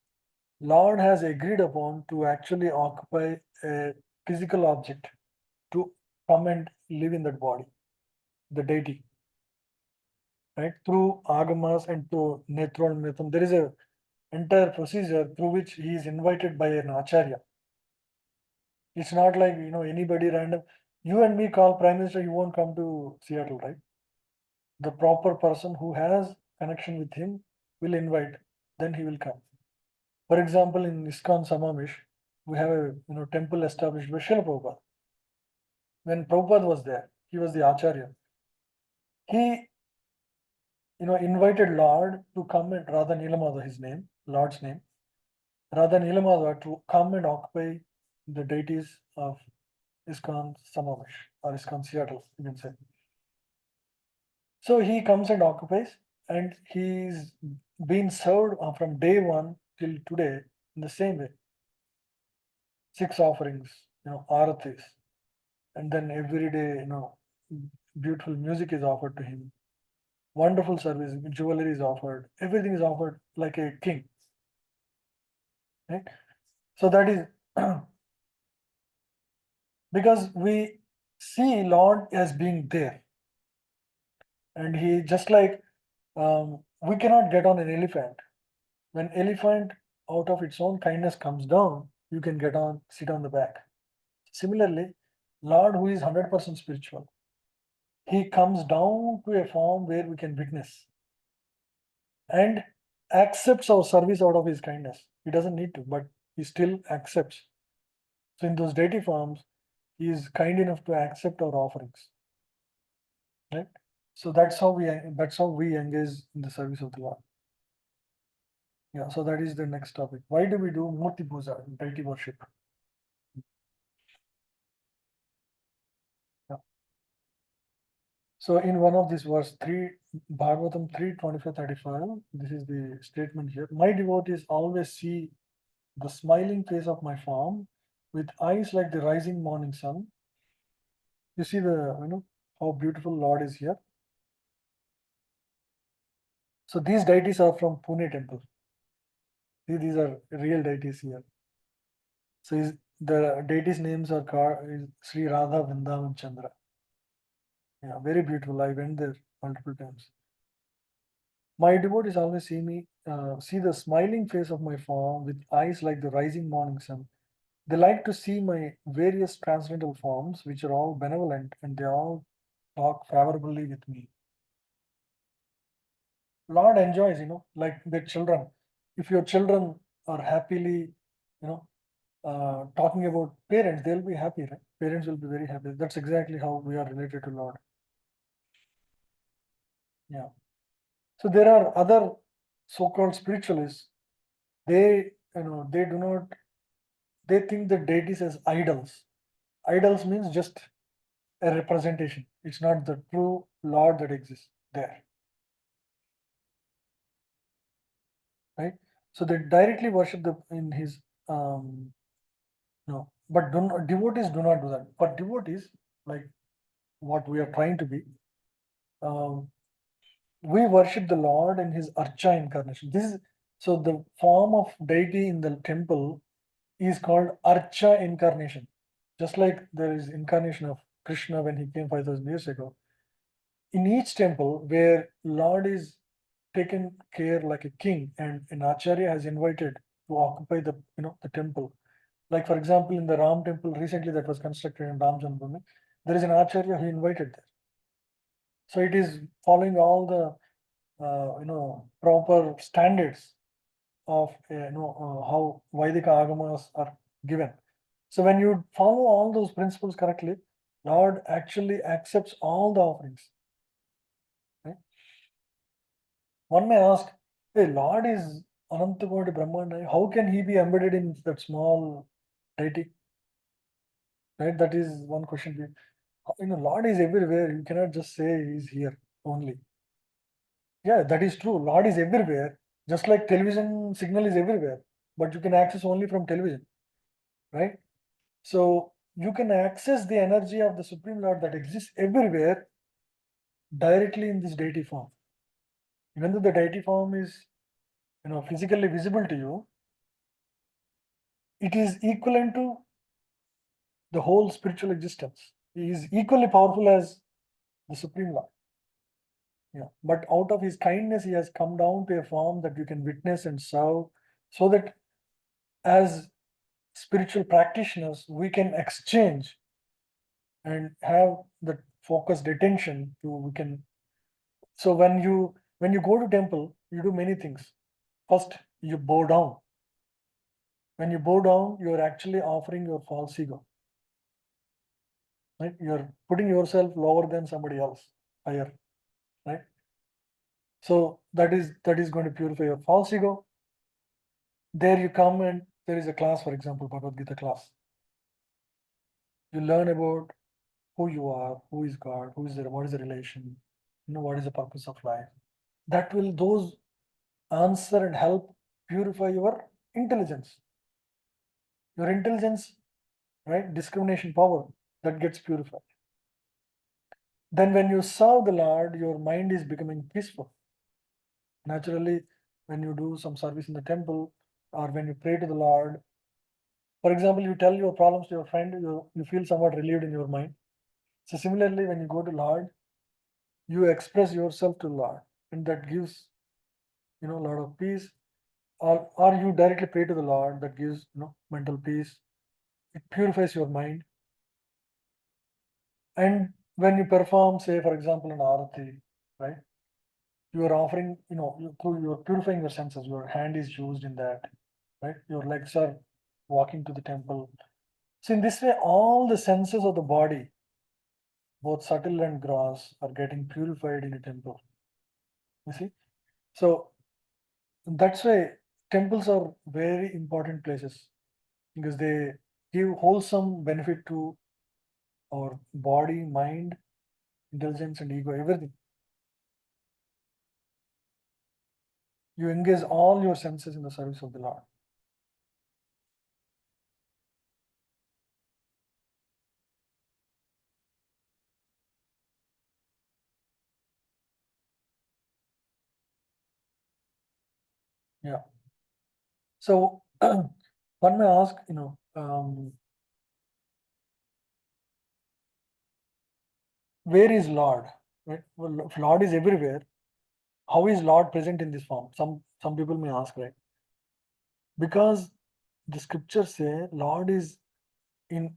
Lord has agreed upon to actually occupy a physical object to come and live in that body, the deity, right? Through agamas and through netrol metham, there is a entire procedure through which he is invited by an acharya. It's not like anybody random. You and me call Prime Minister, you won't come to Seattle, right? The proper person who has connection with him will invite, then he will come. For example, in ISKCON Samamish, we have a temple established by Srila Prabhupada. When Prabhupada was there, he was the Acharya. He invited Lord to come, and Radha Nilamada, his name, Lord's name, Radha Nilamada, to come and occupy the deities of ISKCON Samamish or ISKCON Seattle, you can say. So he comes and occupies, and he's been served from day one till today in the same way. 6 offerings, aratis, and then every day, beautiful music is offered to him. Wonderful service, jewelry is offered, everything is offered like a king, right? So that is because we see Lord as being there, and He just like we cannot get on an elephant. When elephant out of its own kindness comes down, you can sit on the back. Similarly, Lord, who is 100% spiritual, He comes down to a form where we can witness and accepts our service out of His kindness. He doesn't need to, but He still accepts. So in those deity forms, He is kind enough to accept our offerings. Right? So that's how we engage in the service of the Lord. Yeah, so that is the next topic. Why do we do Murti Puja, deity worship? Yeah. So in one of these verse 3, Bhagavatam 3:25-35, this is the statement here. My devotees always see the smiling face of my form with eyes like the rising morning sun. You see how beautiful Lord is here. So these deities are from Pune temple. See, these are real deities here. So the deities' names are called Sri Radha Vrindavan Chandra. Yeah, very beautiful. I went there multiple times. My devotees always see the smiling face of my form with eyes like the rising morning sun. They like to see my various transcendental forms, which are all benevolent, and they all talk favorably with me. Lord enjoys, like the children. If your children are happily, talking about parents, they'll be happy, right? Parents will be very happy. That's exactly how we are related to Lord. Yeah. So there are other so-called spiritualists. They do not. They think the deities as idols. Idols means just a representation. It's not the true Lord that exists there, right? So they directly worship in his no. But devotees do not do that. But devotees, like what we are trying to be, um, we worship the Lord in his Archa incarnation. So the form of deity in the temple is called Archa incarnation. Just like there is incarnation of Krishna when he came 5,000 years ago. In each temple where Lord is taken care like a king and an Acharya has invited to occupy the temple. Like for example, in the Ram temple recently that was constructed in Ram Janmabhoomi, there is an Acharya who invited there. So it is following all the proper standards of how Vaidika agamas are given. So when you follow all those principles correctly, Lord actually accepts all the offerings. Right? One may ask, hey, Lord is Anantakoti Brahmanda, how can he be embedded in that small deity? Right? That is one question. Lord is everywhere. You cannot just say he's here only. Yeah, that is true. Lord is everywhere. Just like television signal is everywhere, but you can access only from television, right? So you can access the energy of the Supreme Lord that exists everywhere directly in this deity form. Even though the deity form is, physically visible to you, it is equivalent to the whole spiritual existence. He is equally powerful as the Supreme Lord. Yeah. But out of his kindness, he has come down to a form that you can witness and serve, so that as spiritual practitioners, we can exchange and have the focused attention to we can. So when you go to temple, you do many things. First, you bow down. When you bow down, you are actually offering your false ego. Right? You're putting yourself lower than somebody else, higher. Right? So that is going to purify your false ego. There you come and there is a class, for example, Bhagavad Gita class. You learn about who you are, who is God, what is the relation, what is the purpose of life. Those answer and help purify your intelligence. Your intelligence, right? Discrimination power that gets purified. Then when you serve the Lord, your mind is becoming peaceful. Naturally, when you do some service in the temple or when you pray to the Lord, for example, you tell your problems to your friend, you feel somewhat relieved in your mind. So similarly, when you go to Lord, you express yourself to Lord, and that gives a lot of peace. Or you directly pray to the Lord, that gives mental peace. It purifies your mind. And when you perform, say for example, an arati, right? You are offering, you're purifying your senses. Your hand is used in that, right? Your legs are walking to the temple. So in this way, all the senses of the body both subtle and gross, are getting purified in a temple. You see? So that's why temples are very important places because they give wholesome benefit to our body, mind, intelligence, and ego, everything. You engage all your senses in the service of the Lord. Yeah. So one may ask, where is Lord? Right? Well, if Lord is everywhere, how is Lord present in this form? Some people may ask, right? Because the scriptures say Lord is in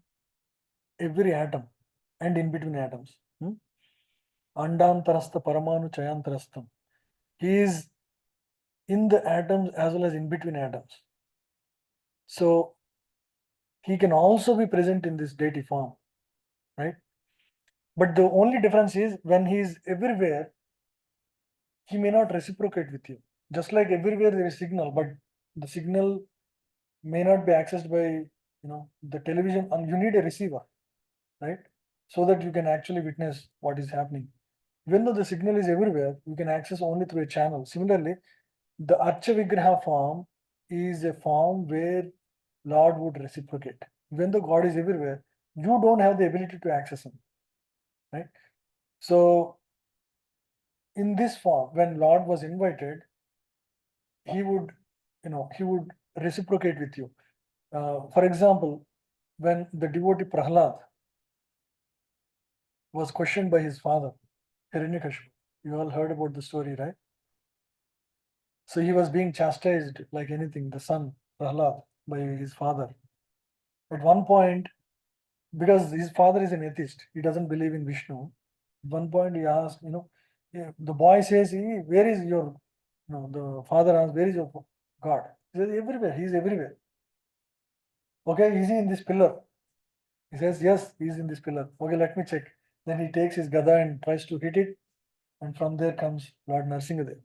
every atom and in between atoms. Andantarastha paramanu chayantarastham. He is in the atoms as well as in between atoms. So he can also be present in this deity form, right? But the only difference is when he is everywhere, he may not reciprocate with you. Just like everywhere there is signal, but the signal may not be accessed by the television, and you need a receiver, right? So that you can actually witness what is happening. Even though the signal is everywhere, you can access only through a channel. Similarly, the Archa Vigraha form is a form where Lord would reciprocate. Even though God is everywhere, you don't have the ability to access him, right? So in this form, when Lord was invited, he would, he would reciprocate with you. For example, when the devotee Prahlad was questioned by his father, Hiranyakashipu, you all heard about the story, right? So he was being chastised like anything, the son Prahlad, by his father. At one point, because his father is an atheist, he doesn't believe in Vishnu. At one point, he asked, yeah, the boy says, "Where is your?" The father asked, "Where is your God?" He says, "Everywhere. He is everywhere." Okay, is he in this pillar? He says, "Yes, he is in this pillar." Okay, let me check. Then he takes his gada and tries to hit it, and from there comes Lord Narsingadev.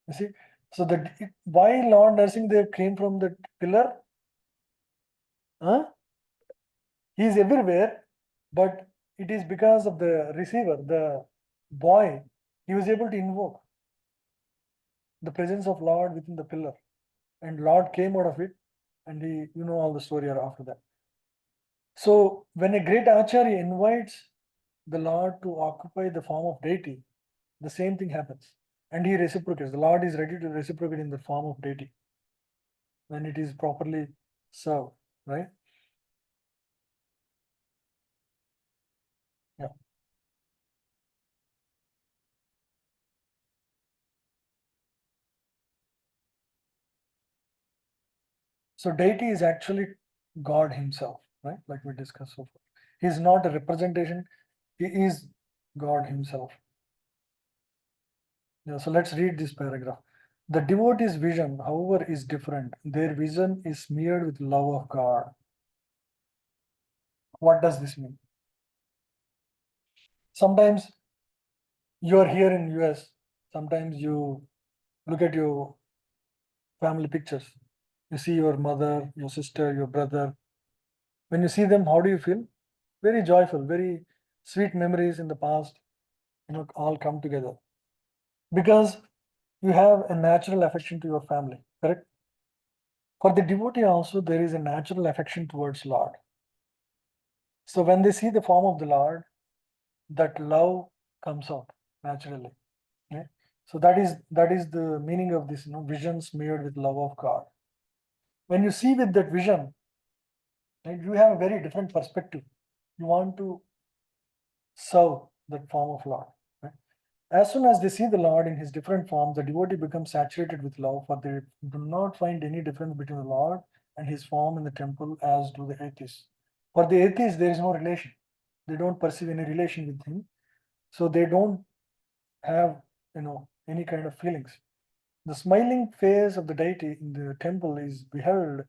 You see, so why Lord Narsingadev came from the pillar? Huh? He is everywhere, but it is because of the receiver, the boy. He was able to invoke the presence of Lord within the pillar, and Lord came out of it, and you know all the story after that. So when a great Acharya invites the Lord to occupy the form of deity, the same thing happens. And he reciprocates. The Lord is ready to reciprocate in the form of deity when it is properly served, right? Yeah. So deity is actually God himself, right? Like we discussed so far. He is not a representation, he is God himself. Yeah, so let's read this paragraph. The devotee's vision, however, is different. Their vision is smeared with love of God. What does this mean? Sometimes you are here in US, sometimes you look at your family pictures. You see your mother, your sister, your brother. When you see them, how do you feel? Very joyful, very sweet memories in the past, all come together. Because you have a natural affection to your family, correct? For the devotee also, there is a natural affection towards Lord. So when they see the form of the Lord, that love comes out naturally. Right? So that is the meaning of this, vision smeared with love of God. When you see with that vision, right, you have a very different perspective. You want to serve that form of Lord. Right? As soon as they see the Lord in his different forms, the devotee becomes saturated with love, for they do not find any difference between the Lord and his form in the temple as do the atheists. For the atheists, there is no relation. They don't perceive any relation with him. So they don't have, any kind of feelings. The smiling face of the deity in the temple is beheld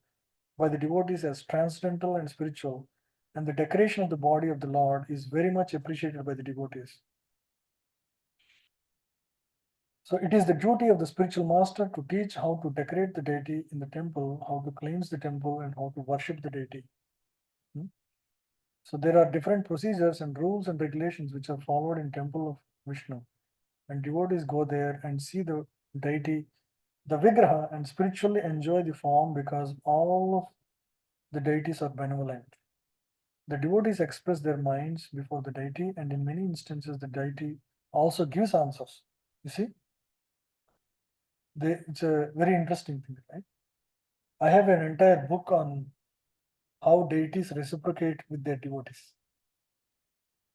by the devotees as transcendental and spiritual, and the decoration of the body of the Lord is very much appreciated by the devotees. So it is the duty of the spiritual master to teach how to decorate the deity in the temple, how to cleanse the temple, and how to worship the deity. So there are different procedures and rules and regulations which are followed in temple of Vishnu. And devotees go there and see the deity, the Vigraha, and spiritually enjoy the form because all of the deities are benevolent. The devotees express their minds before the deity, and in many instances, the deity also gives answers. You see, it's a very interesting thing, right? I have an entire book on how deities reciprocate with their devotees.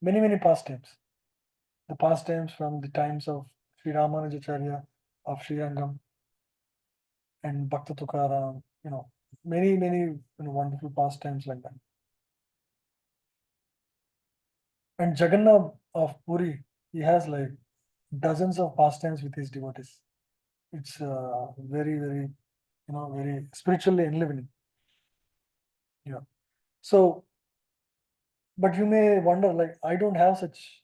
Many pastimes. The pastimes from the times of Sri Ramanujacharya, of Srirangam, and Bhakta Tukaram, many wonderful pastimes like that. And Jagannath of Puri, he has like dozens of pastimes with his devotees. It's very, very spiritually enlivening. Yeah. So, but you may wonder, like, I don't have such.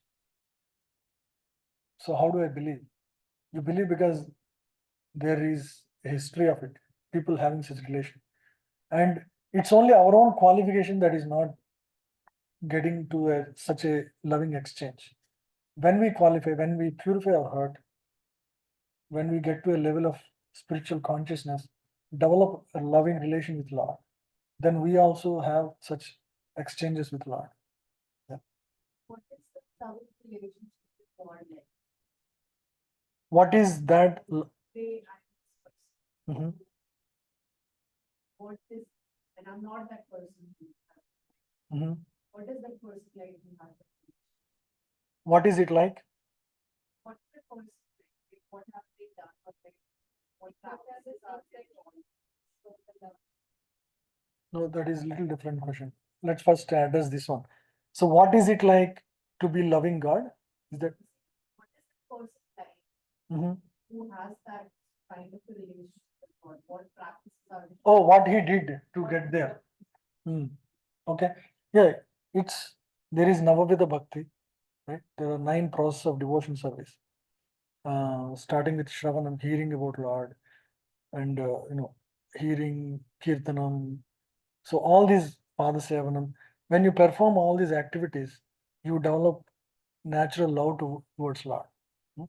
So how do I believe? You believe because there is a history of it, people having such relation, and it's only our own qualification that is not getting to such a loving exchange. When we qualify, when we purify our heart, when we get to a level of spiritual consciousness, develop a loving relation with Lord, then we also have such exchanges with Lord. Yeah. What is the loving relationship with God like? What is that? Say I'm this person. Mhm. What is, and I'm not that person. Mhm. What is that person like in that? What is it like? What is the person like? What have they done? What practices are they on? So the love. No, that is a little different question. Let's first address this one. So, what is it like to be loving God? Is that? What is the person like Mhm. who has that kind of a relationship with God? What practices are they? Oh, what he did to get there. Okay. Yeah, there is Navavida Bhakti, right? There are 9 processes of devotion service. Starting with Shravanam, hearing about Lord, and hearing Kirtanam. So all these Padasevanam, when you perform all these activities, you develop natural love towards Lord. Hmm.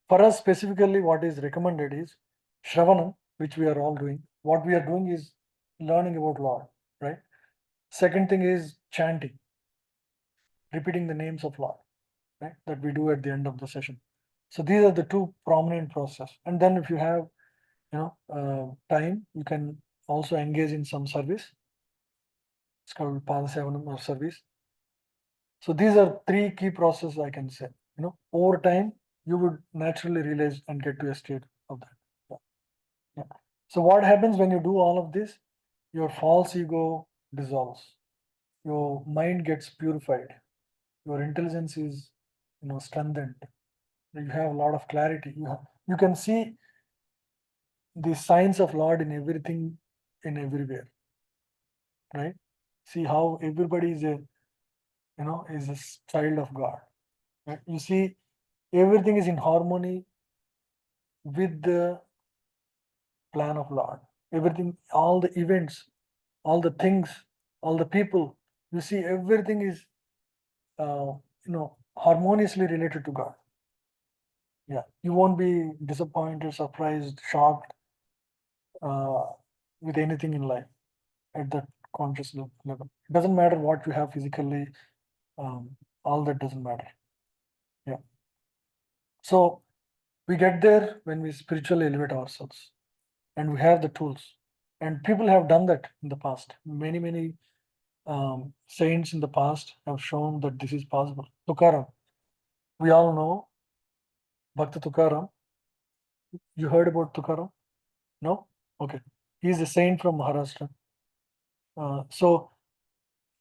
For us specifically, what is recommended is Shravanam, which we are all doing. What we are doing is learning about Lord, right? Second thing is chanting, repeating the names of Lord, right? That we do at the end of the session. So these are the 2 prominent process. And then if you have, time, you can also engage in some service. It's called Padasevanam or service. So these are 3 key processes I can say. Over time, you would naturally realize and get to a state of that. Yeah. Yeah. So what happens when you do all of this? Your false ego dissolves. Your mind gets purified. Your intelligence is, strengthened. You have a lot of clarity. You can see the signs of Lord in everything, in everywhere, right? See how everybody is a child of God. Right? You see, everything is in harmony with the plan of Lord. Everything, all the events, all the things, all the people, you see, everything is, harmoniously related to God. Yeah, you won't be disappointed, surprised, shocked uh, with anything in life at that conscious level. It doesn't matter what you have physically, all that doesn't matter. Yeah. So we get there when we spiritually elevate ourselves and we have the tools. And people have done that in the past. Many saints in the past have shown that this is possible. Tukaram, we all know Bhakta Tukaram. You heard about Tukaram? No? Okay. He's a saint from Maharashtra. So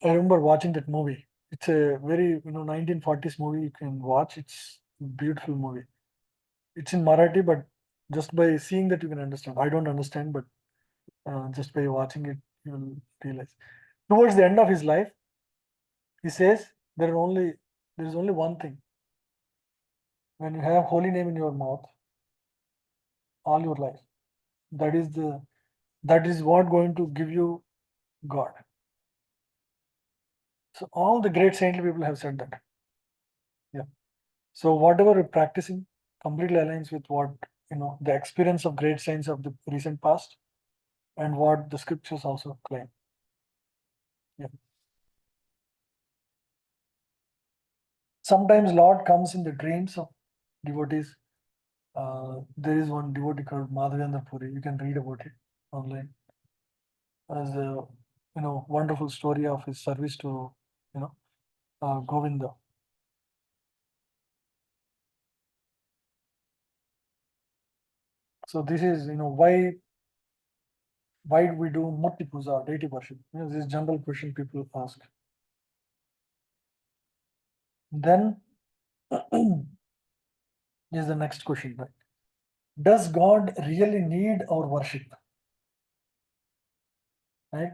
I remember watching that movie. It's a very 1940s movie you can watch. It's a beautiful movie. It's in Marathi, but just by seeing that you can understand. I don't understand, but just by watching it, you will realize. Towards the end of his life, He says there is only one thing. When you have holy name in your mouth all your life, that is what going to give you God. So all the great saintly people have said that. Yeah. So whatever we're practicing completely aligns with what the experience of great saints of the recent past and what the scriptures also claim. Yeah. Sometimes Lord comes in the dreams of devotees. There is one devotee called Madhavendra Puri. You can read about it online. As a wonderful story of his service to Govinda. So this is why do we do Murti Puja, deity worship? This is general question people ask. Then is the next question, right? Does God really need our worship? Right?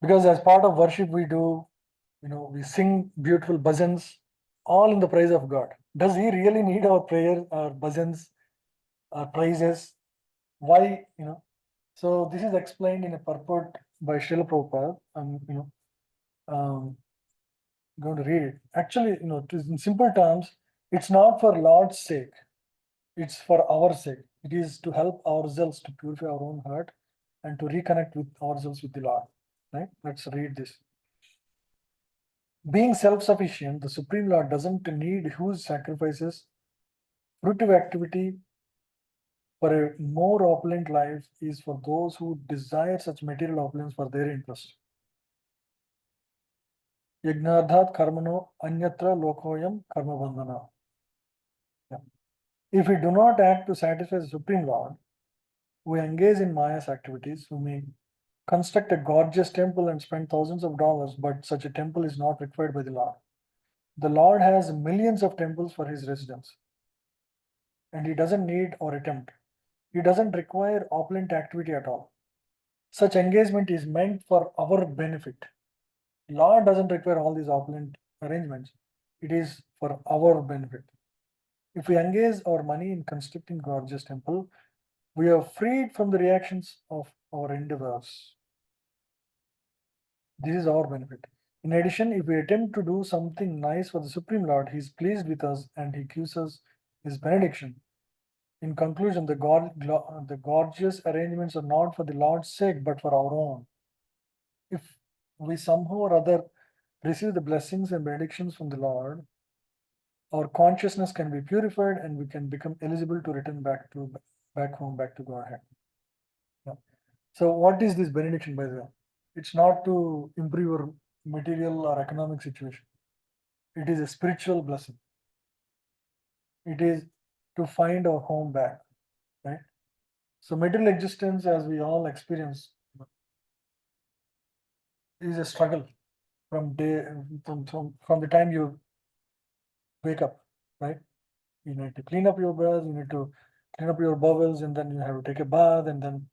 Because as part of worship we do, we sing beautiful bhajans, all in the praise of God. Does he really need our prayer, our bhajans, our praises? Why, So this is explained in a purport by Srila Prabhupada. I'm, going to read it. Actually, in simple terms, it's not for Lord's sake. It's for our sake. It is to help ourselves to purify our own heart and to reconnect with ourselves with the Lord. Right? Let's read this. Being self-sufficient, the Supreme Lord doesn't need huge sacrifices. Fruitive activity for a more opulent life is for those who desire such material opulence for their interest. Yagnadhat karmano anyatra lokoyam karma bandhana. Yeah. If we do not act to satisfy the Supreme Lord, we engage in Maya's activities. We may construct a gorgeous temple and spend thousands of dollars, but such a temple is not required by the Lord. The Lord has millions of temples for his residence, and he doesn't need or attempt. He doesn't require opulent activity at all. Such engagement is meant for our benefit. Lord doesn't require all these opulent arrangements. It is for our benefit. If we engage our money in constructing gorgeous temple, we are freed from the reactions of our endeavors. This is our benefit. In addition, if we attempt to do something nice for the Supreme Lord, he is pleased with us and he gives us his benediction. In conclusion, the gorgeous arrangements are not for the Lord's sake, but for our own. If we somehow or other receive the blessings and benedictions from the Lord, our consciousness can be purified and we can become eligible to return back home, back to Godhead. Yeah. So what is this benediction, by the way? It's not to improve your material or economic situation. It is a spiritual blessing. It is to find our home back, right? So material existence, as we all experience, is a struggle from the time you wake up, right? You need to clean up your breath, you need to clean up your bowels, and then you have to take a bath and then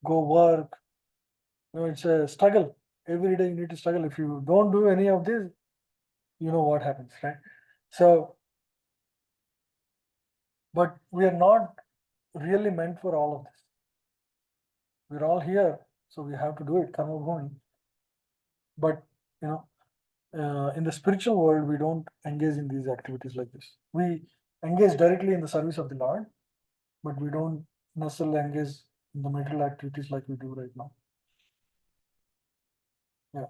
go work. It's a struggle. Every day you need to struggle. If you don't do any of this, you know what happens, right? So, but we are not really meant for all of this. We're all here, so we have to do it, karma bhumi. But in the spiritual world, we don't engage in these activities like this. We engage directly in the service of the Lord, but we don't necessarily engage in the material activities like we do right now. Yeah.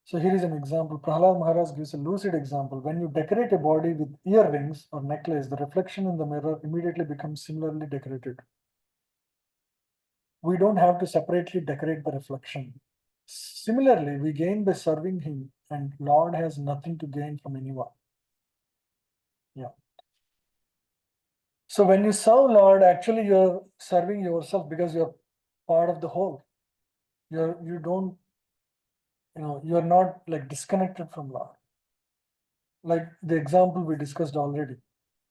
So here is an example. Prahlad Maharaj gives a lucid example. When you decorate a body with earrings or necklace, the reflection in the mirror immediately becomes similarly decorated. We don't have to separately decorate the reflection. Similarly, we gain by serving him, and Lord has nothing to gain from anyone. Yeah. So when you serve Lord, actually you're serving yourself because you're part of the whole. You don't, you're not like disconnected from Lord. Like the example we discussed already.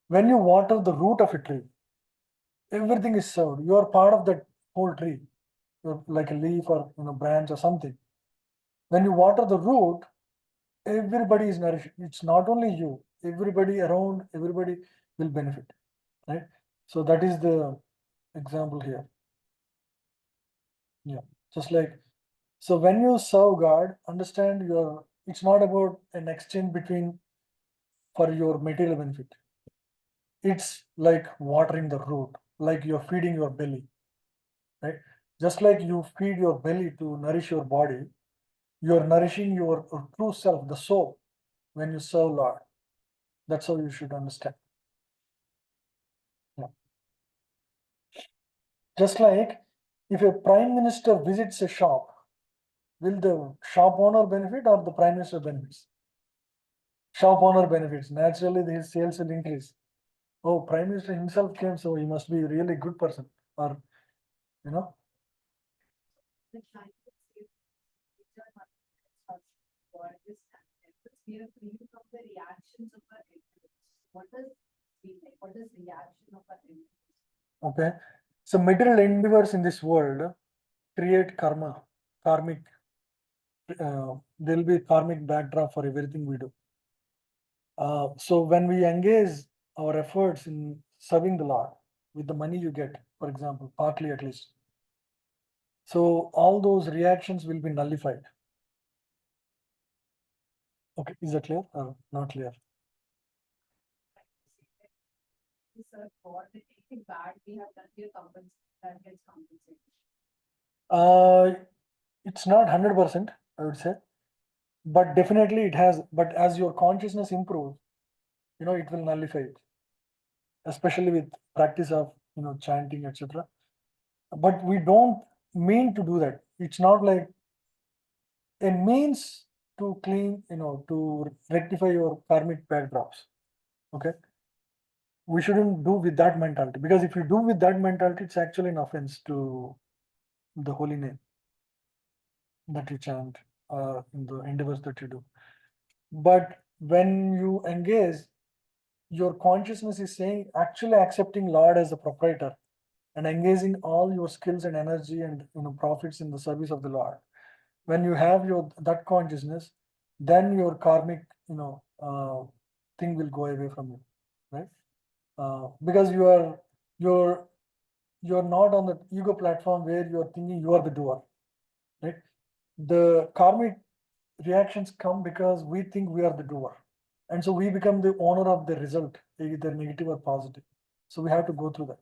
When you water the root of a tree, everything is served. You are part of that whole tree. You're like a leaf or branch or something. When you water the root, everybody is nourished. It's not only you, everybody around, everybody will benefit, right? So that is the example here. Yeah, just like, so when you serve God, understand it's not about an exchange between for your material benefit. It's like watering the root, like you're feeding your belly, right? Just like you feed your belly to nourish your body, you're nourishing your true self, the soul, when you serve Lord. That's how you should understand. Yeah. Just like if a prime minister visits a shop, will the shop owner benefit or the prime minister benefits? Shop owner benefits. Naturally, his sales will increase. Oh, prime minister himself came, so he must be a really good person, or you know. The Chinese say, "Return on construction for this temples, we are free from the reactions of our enemies." What does mean like? What is reaction of our enemies? Okay, so material endeavors in this world create karma, karmic. There will be karmic backdrop for everything we do. So when we engage our efforts in serving the Lord with the money you get, for example, partly at least, so all those reactions will be nullified. Okay, is that clear or not clear? We serve God, that anything bad we have done, we are that gets compensated. It's not 100%, I would say, but definitely it has. But as your consciousness improves, it will nullify it, especially with practice of chanting, etc. But we don't mean to do that. It's not like a means to clean, to rectify your karmic backdrops. Okay, we shouldn't do with that mentality, because if you do with that mentality, it's actually an offense to the holy name that you chant, in the endeavors that you do. But when you engage, your consciousness is saying, actually accepting Lord as the proprietor and engaging all your skills and energy and profits in the service of the Lord. When you have that consciousness, then your karmic thing will go away from you, right? Because you're not on the ego platform where you're thinking you are the doer, right? The karmic reactions come because we think we are the doer, and so we become the owner of the result, either negative or positive. So we have to go through that.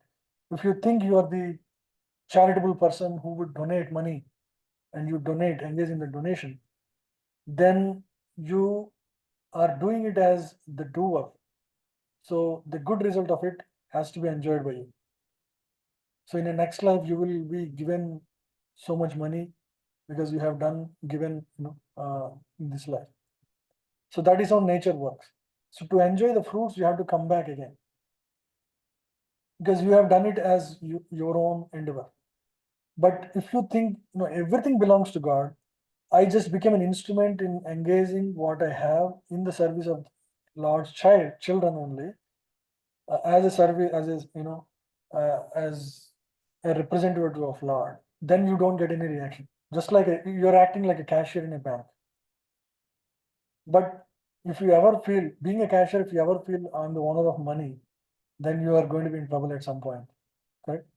If you think you are the charitable person who would donate money, and you donate, engage in the donation, then you are doing it as the doer. So the good result of it has to be enjoyed by you. So in the next life, you will be given so much money because you have given in this life. So that is how nature works. So to enjoy the fruits, you have to come back again, because you have done it as your own endeavor. But if you think everything belongs to God, I just became an instrument in engaging what I have in the service of Lord's children only, as a service, as a representative of Lord. Then you don't get any reaction. Just like you're acting like a cashier in a bank. But if you ever feel, being a cashier, if you ever feel I'm the owner of money, then you are going to be in trouble at some point, correct?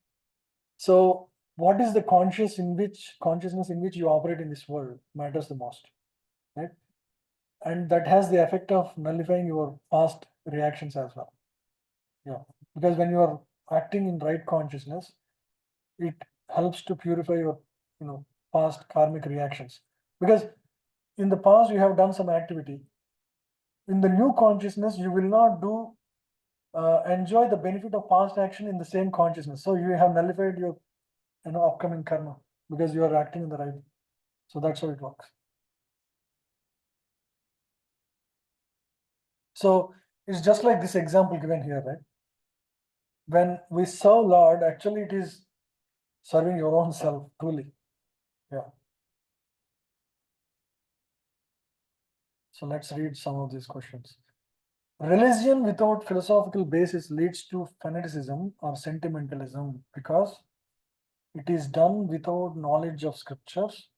So what is the consciousness in which you operate in this world matters the most, right? And that has the effect of nullifying your past reactions as well. Yeah, because when you are acting in right consciousness, it helps to purify your past karmic reactions. Because in the past you have done some activity, in the new consciousness you will not enjoy the benefit of past action in the same consciousness. So you have nullified your upcoming karma, because you are acting in the right. So that's how it works. So it's just like this example given here, right? When we serve Lord, actually it is serving your own self truly. Yeah. So let's read some of these questions. Religion without philosophical basis leads to fanaticism or sentimentalism because it is done without knowledge of scriptures.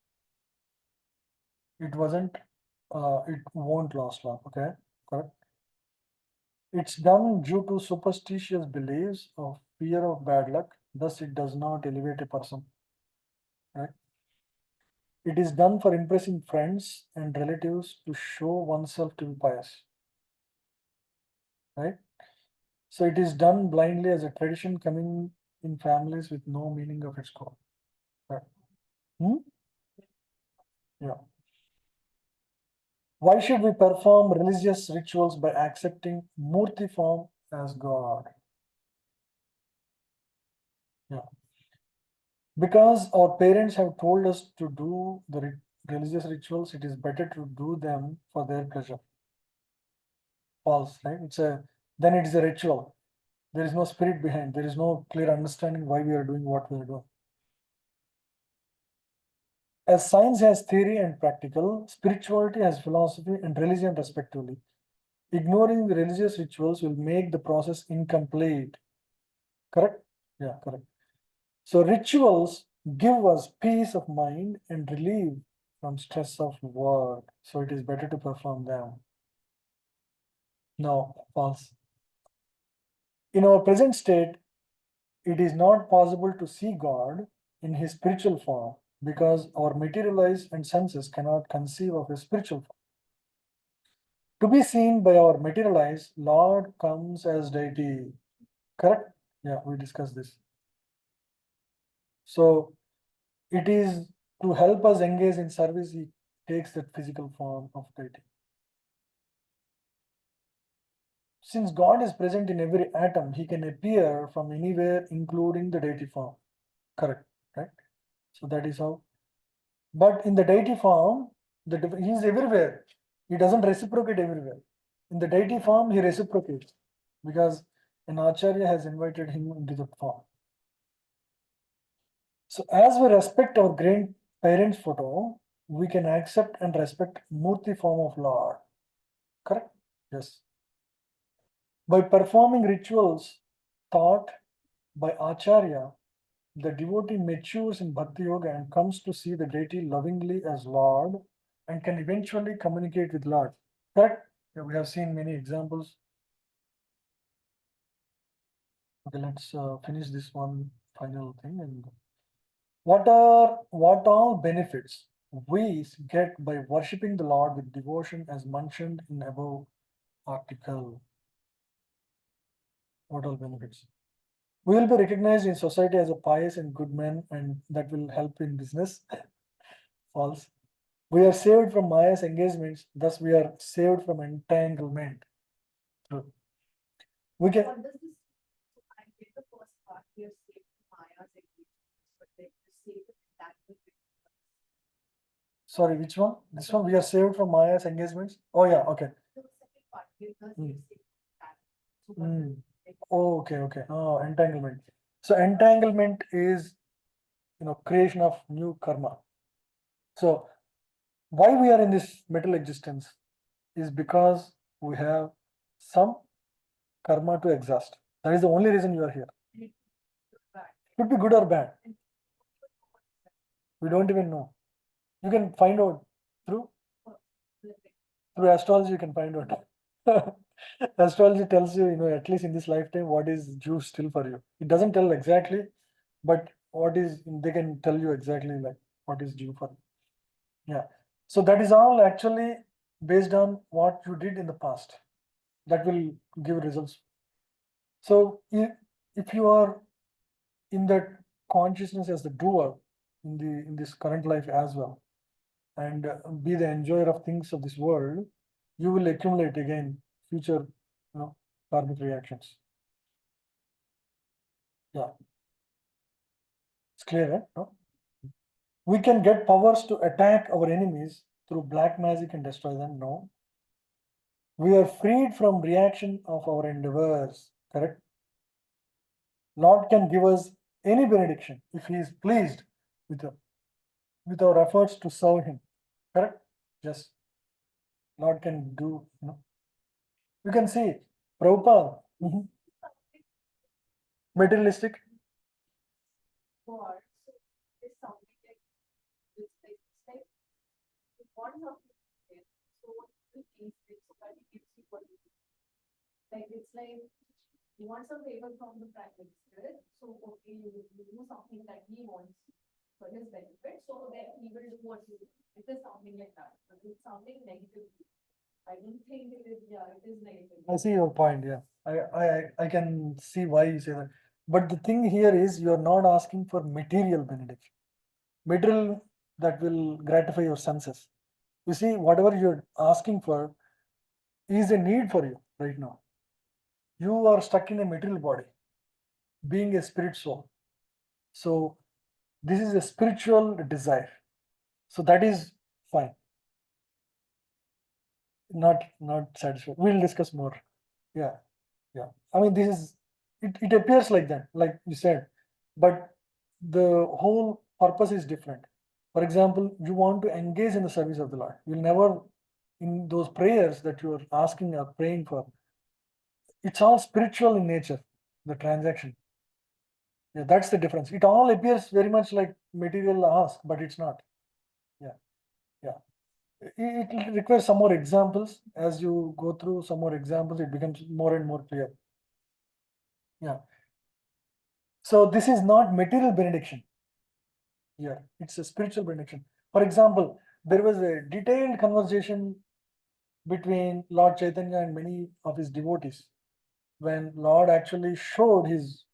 It wasn't it won't last long. Okay, correct. It's done due to superstitious beliefs of fear of bad luck. Thus, it does not elevate a person. Right? It is done for impressing friends and relatives to show oneself to be pious. Right? So it is done blindly as a tradition coming in families with no meaning of its core. Right? Hmm? Yeah. Why should we perform religious rituals by accepting Murti form as God? Yeah. Because our parents have told us to do the religious rituals, it is better to do them for their pleasure. False, right? Then it is a ritual. There is no spirit behind. There is no clear understanding why we are doing what we are doing. As science has theory and practical, spirituality has philosophy and religion respectively. Ignoring the religious rituals will make the process incomplete. Correct? Yeah, correct. So rituals give us peace of mind and relief from stress of work. So it is better to perform them. No, false. In our present state, it is not possible to see God in his spiritual form because our materialized and senses cannot conceive of his spiritual form. To be seen by our materialized, Lord comes as deity. Correct? Yeah, we discussed this. So it is to help us engage in service, he takes that physical form of deity. Since God is present in every atom, he can appear from anywhere, including the deity form. Correct, right? So that is how. But in the deity form, he is everywhere. He doesn't reciprocate everywhere. In the deity form, he reciprocates because an acharya has invited him into the form. So as we respect our grandparents' photo, we can accept and respect Murti form of Lord. Correct? Yes. By performing rituals taught by Acharya, the devotee matures in Bhakti Yoga and comes to see the deity lovingly as Lord and can eventually communicate with Lord. Correct? Yeah, we have seen many examples. Okay, let's finish this one final thing. And what all benefits we get by worshipping the Lord with devotion as mentioned in above article? What all benefits? We will be recognized in society as a pious and good man, and that will help in business. False. We are saved from Maya's engagements, thus we are saved from entanglement. True. We can. What does this, I get the first part, we are saved from Maya's engagements, but then the saved that will be. Sorry, which one? This one. We are saved from Maya's engagements. Oh yeah. Okay. The second part, because we are Hmm. saved from that. So what Hmm. is it? Oh, okay. Okay. Oh, entanglement. So entanglement is, creation of new karma. So why we are in this metal existence is because we have some karma to exhaust. That is the only reason you are here. And it bad. Could be good or bad. And We don't even know. You can find out through the- through astrology. You can find out. Astrology tells you, at least in this lifetime, what is due still for you. It doesn't tell exactly, but what is they can tell you exactly like what is due for you. Yeah. So that is all actually based on what you did in the past. That will give results. So if you are in that consciousness as the doer in this current life as well, and be the enjoyer of things of this world, you will accumulate again future, karmic reactions. Yeah, it's clear, right? No? We can get powers to attack our enemies through black magic and destroy them. No, we are freed from reaction of our endeavors. Correct. Lord can give us any benediction if He is pleased with, with our efforts to serve Him. Correct. Yes. Lord can do. You can see Prabhupada. Materialistic. God, so it's something like this, like, it's like, you want something there, so will please it so that he gives you what you need. Like it's like you want some favor from the prime minister, so okay, you do something that he wants for his benefit, so then he will do what you want. It is something like that, but it's something negative. I don't think it is, yeah, it is negative. I see your point, yeah. I can see why you say that. But the thing here is you're not asking for material benediction. Material that will gratify your senses. You see, whatever you're asking for is a need for you right now. You are stuck in a material body, being a spirit soul. So this is a spiritual desire. So that is fine. Not satisfied. We'll discuss more. Yeah. Yeah. I mean, this is it appears like that, like you said, but the whole purpose is different. For example, you want to engage in the service of the Lord. You'll never in those prayers that you're asking or praying for, it's all spiritual in nature, the transaction. Yeah, that's the difference. It all appears very much like material ask, but it's not. Yeah, yeah. It requires some more examples. As you go through some more examples, it becomes more and more clear. Yeah. So this is not material benediction. Yeah, it's a spiritual benediction. For example, there was a detailed conversation between Lord Chaitanya and many of his devotees when Lord actually showed his,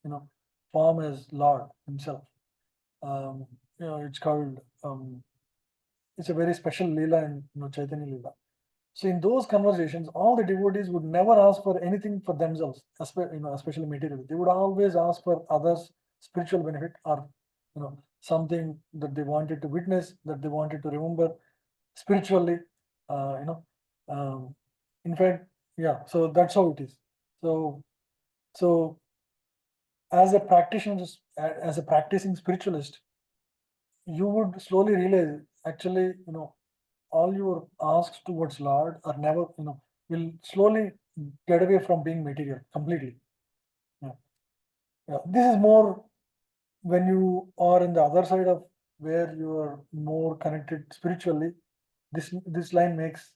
form as Lord himself. It's called, it's a very special Leela in Chaitanya Leela. So in those conversations, all the devotees would never ask for anything for themselves, especially material. They would always ask for others' spiritual benefit or something that they wanted to witness, that they wanted to remember spiritually. Uh, you know, um, in fact, yeah. So that's how it is. So as a practitioner, as a practicing spiritualist, you would slowly realize actually, all your asks towards Lord are never, will slowly get away from being material completely. Yeah. Yeah. This is more when you are in the other side of where you are more connected spiritually. This line makes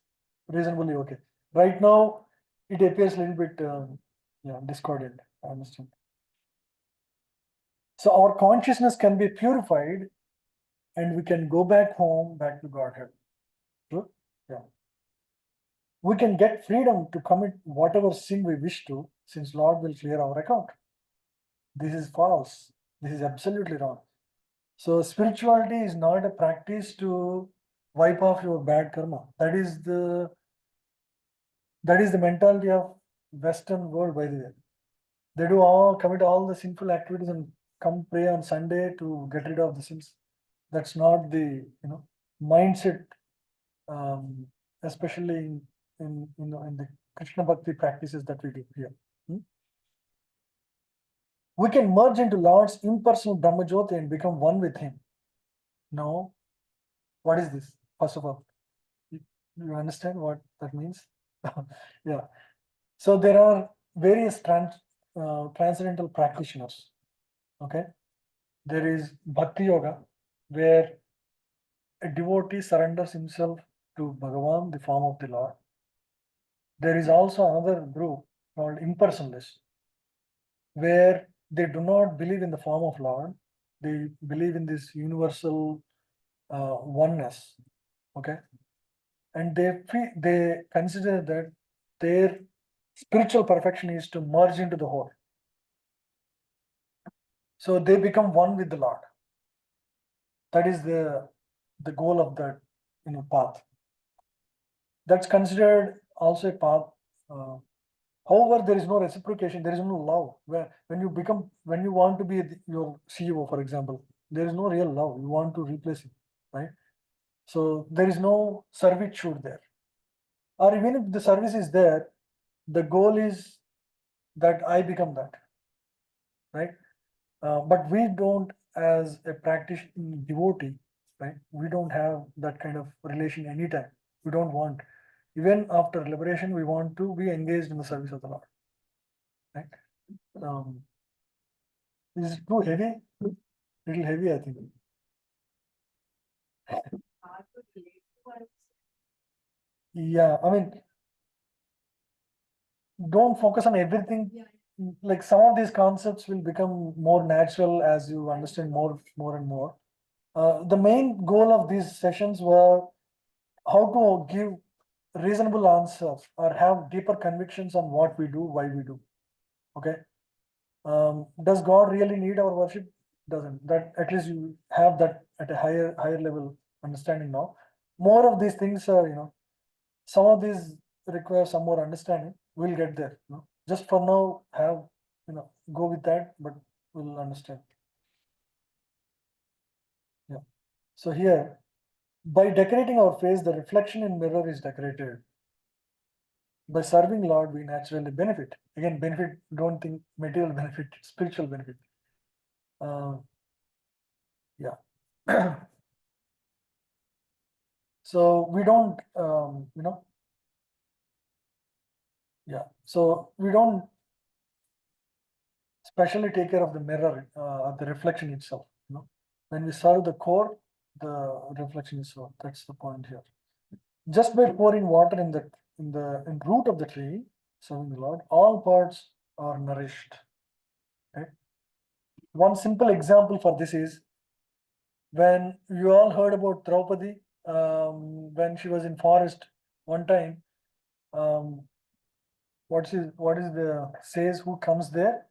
reasonably okay. Right now, it appears a little bit, discordant. I understand. So our consciousness can be purified, and we can go back home, back to Godhead. True? Yeah. We can get freedom to commit whatever sin we wish to, since Lord will clear our account. This is false. This is absolutely wrong. So spirituality is not a practice to wipe off your bad karma. That is the mentality of Western world, by the way. They do all commit all the sinful activities and come pray on Sunday to get rid of the sins. That's not the mindset, especially in the Krishna Bhakti practices that we do here. We can merge into Lord's impersonal Brahmajyoti and become one with Him. No, what is this? First of all, you understand what that means? Yeah. So there are various transcendental practitioners. Okay, there is Bhakti Yoga, where a devotee surrenders himself to Bhagavan, the form of the Lord. There is also another group called impersonalists, where they do not believe in the form of Lord. They believe in this universal oneness. Okay, and they consider that their spiritual perfection is to merge into the whole. So they become one with the Lord. That is the goal of that path. That's considered also a path. However, there is no reciprocation. There is no love. When you want to be your CEO, for example, there is no real love. You want to replace him, right? So there is no servitude there. Or even if the service is there, the goal is that I become that, right? But we don't, as a practicing devotee, right? We don't have that kind of relation anytime. We don't want. Even after liberation, we want to be engaged in the service of the Lord, right? Um, is it too heavy? Little heavy, I think. Hard to relate to us. Yeah, I mean, don't focus on everything. Yeah. Like some of these concepts will become more natural as you understand more and more. The main goal of these sessions were how to give reasonable answers or have deeper convictions on what we do, why we do. Okay. Does God really need our worship? Doesn't. That at least you have that at a higher level understanding now. More of these things are, some of these require some more understanding. We'll get there. Just for now, go with that, but we'll understand. Yeah. So here, by decorating our face, the reflection in mirror is decorated. By serving Lord, we naturally benefit. Again, benefit, don't think material benefit, spiritual benefit. Yeah. So we don't, yeah. So we don't specially take care of the mirror, of the reflection itself. When we serve the core, the reflection is so. That's the point here. Just by pouring water in the root of the tree, serving the Lord, all parts are nourished. Okay? One simple example for this is when you all heard about Draupadi, when she was in forest one time. What is the says who comes there?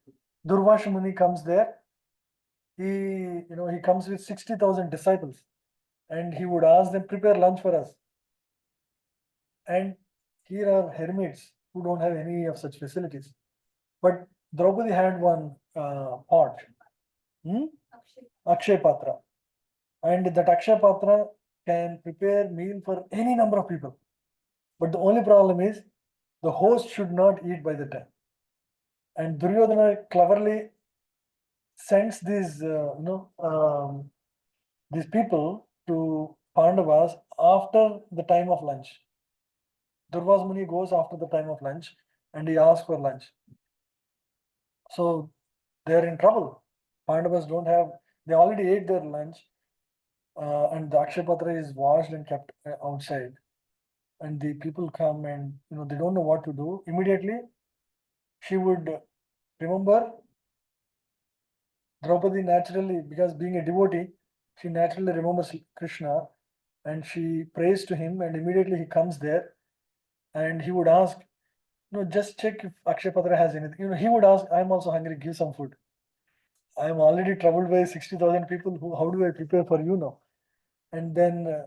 Durvasha Muni comes there. He comes with 60,000 disciples, and he would ask them, prepare lunch for us. And here are hermits who don't have any of such facilities. But Draupadi had one pot, Akshay Patra. And that Akshay Patra can prepare meal for any number of people. But the only problem is the host should not eat by the time. And Duryodhana cleverly sends these people to Pandavas after the time of lunch. Durvas Muni goes after the time of lunch and he asks for lunch. So they're in trouble. Pandavas don't have, they already ate their lunch, and the Akshapatra is washed and kept outside. And the people come and they don't know what to do. Immediately, she would remember Draupadi naturally, because being a devotee, she naturally remembers Krishna and she prays to him, and immediately he comes there and he would ask, just check if Akshapatra has anything. He would ask, I'm also hungry, give some food. I'm already troubled by 60,000 people. How do I prepare for you now? And then,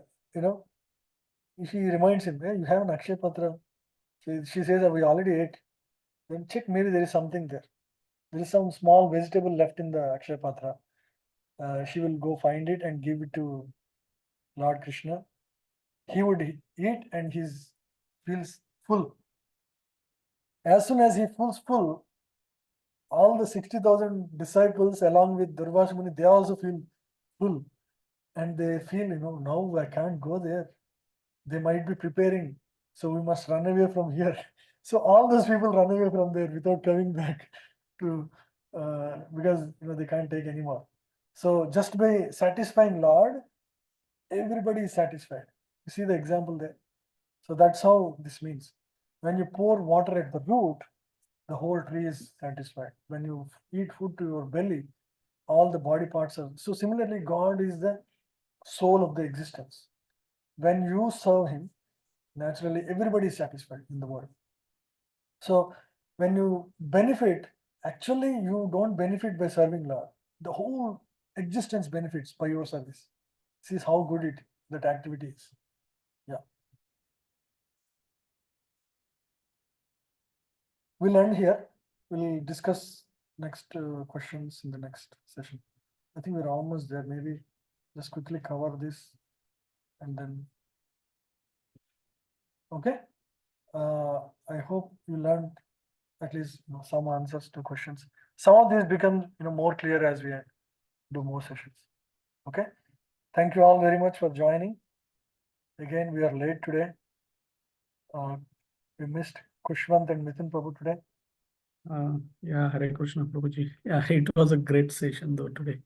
she reminds him, hey, you have an Akshapatra. She says, we already ate. Then check, maybe there is something there. There is some small vegetable left in the Akshapatra. She will go find it and give it to Lord Krishna. He would eat and he feels full. As soon as he feels full, all the 60,000 disciples along with Durvasha Muni, they also feel full. And they feel, now I can't go there. They might be preparing. So we must run away from here. So all those people run away from there without coming back to, because, they can't take anymore. So just by satisfying Lord, everybody is satisfied. You see the example there. So that's how this means. When you pour water at the root, the whole tree is satisfied. When you eat food to your belly, all the body parts are. So similarly, God is the soul of the existence. When you serve him, naturally everybody is satisfied in the world. So when you benefit, actually you don't benefit by serving Lord. The whole existence benefits by your service. This is how good that activity is. Yeah. We'll end here. We'll discuss next questions in the next session. I think we're almost there. Maybe just quickly cover this and then. Okay. I hope you learned at least some answers to questions. Some of these become more clear as we do more sessions. Okay. Thank you all very much for joining. Again, we are late today. We missed Kushwant and Mithun Prabhu today. Yeah, Hare Krishna Prabhuji. Yeah, it was a great session though today.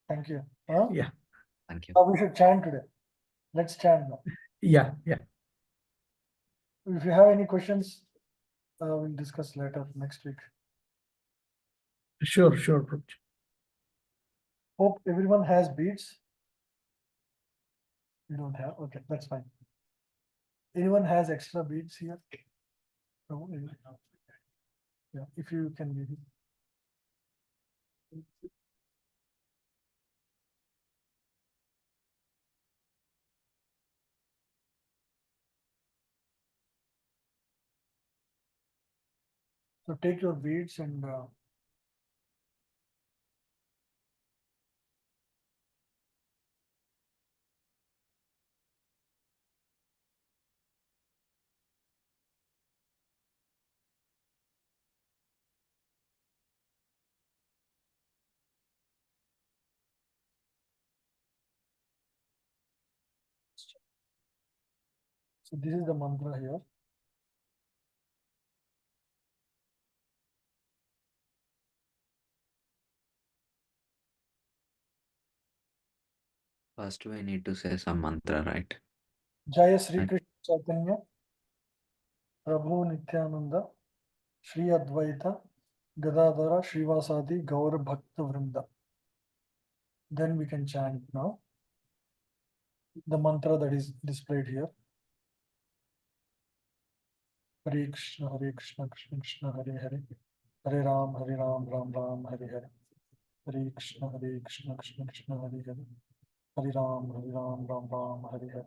Thank you. Yeah. Thank you. We should chant today. Let's chant now. Yeah. If you have any questions, we'll discuss later next week. Sure, Prabhuji. Hope everyone has beads. You don't have? Okay, that's fine. Anyone has extra beads here? No, anyone? Yeah, if you can give it. So take your beads and so this is the mantra here. First, we need to say some mantra, right? Jaya Sri Krishna Chaitanya, Prabhu Nityananda, Shri Advaita, Gadadhara, Srivasadi, Gaur Bhakta Vrinda. Then we can chant now the mantra that is displayed here. Hare Krishna, Krishna Krishna, Hare Hare, Hare Ram, Ram Ram, Hare Hare. Hare Krishna, Krishna Krishna, Hare Hare, Hare Ram, Ram Ram, Hare Hare.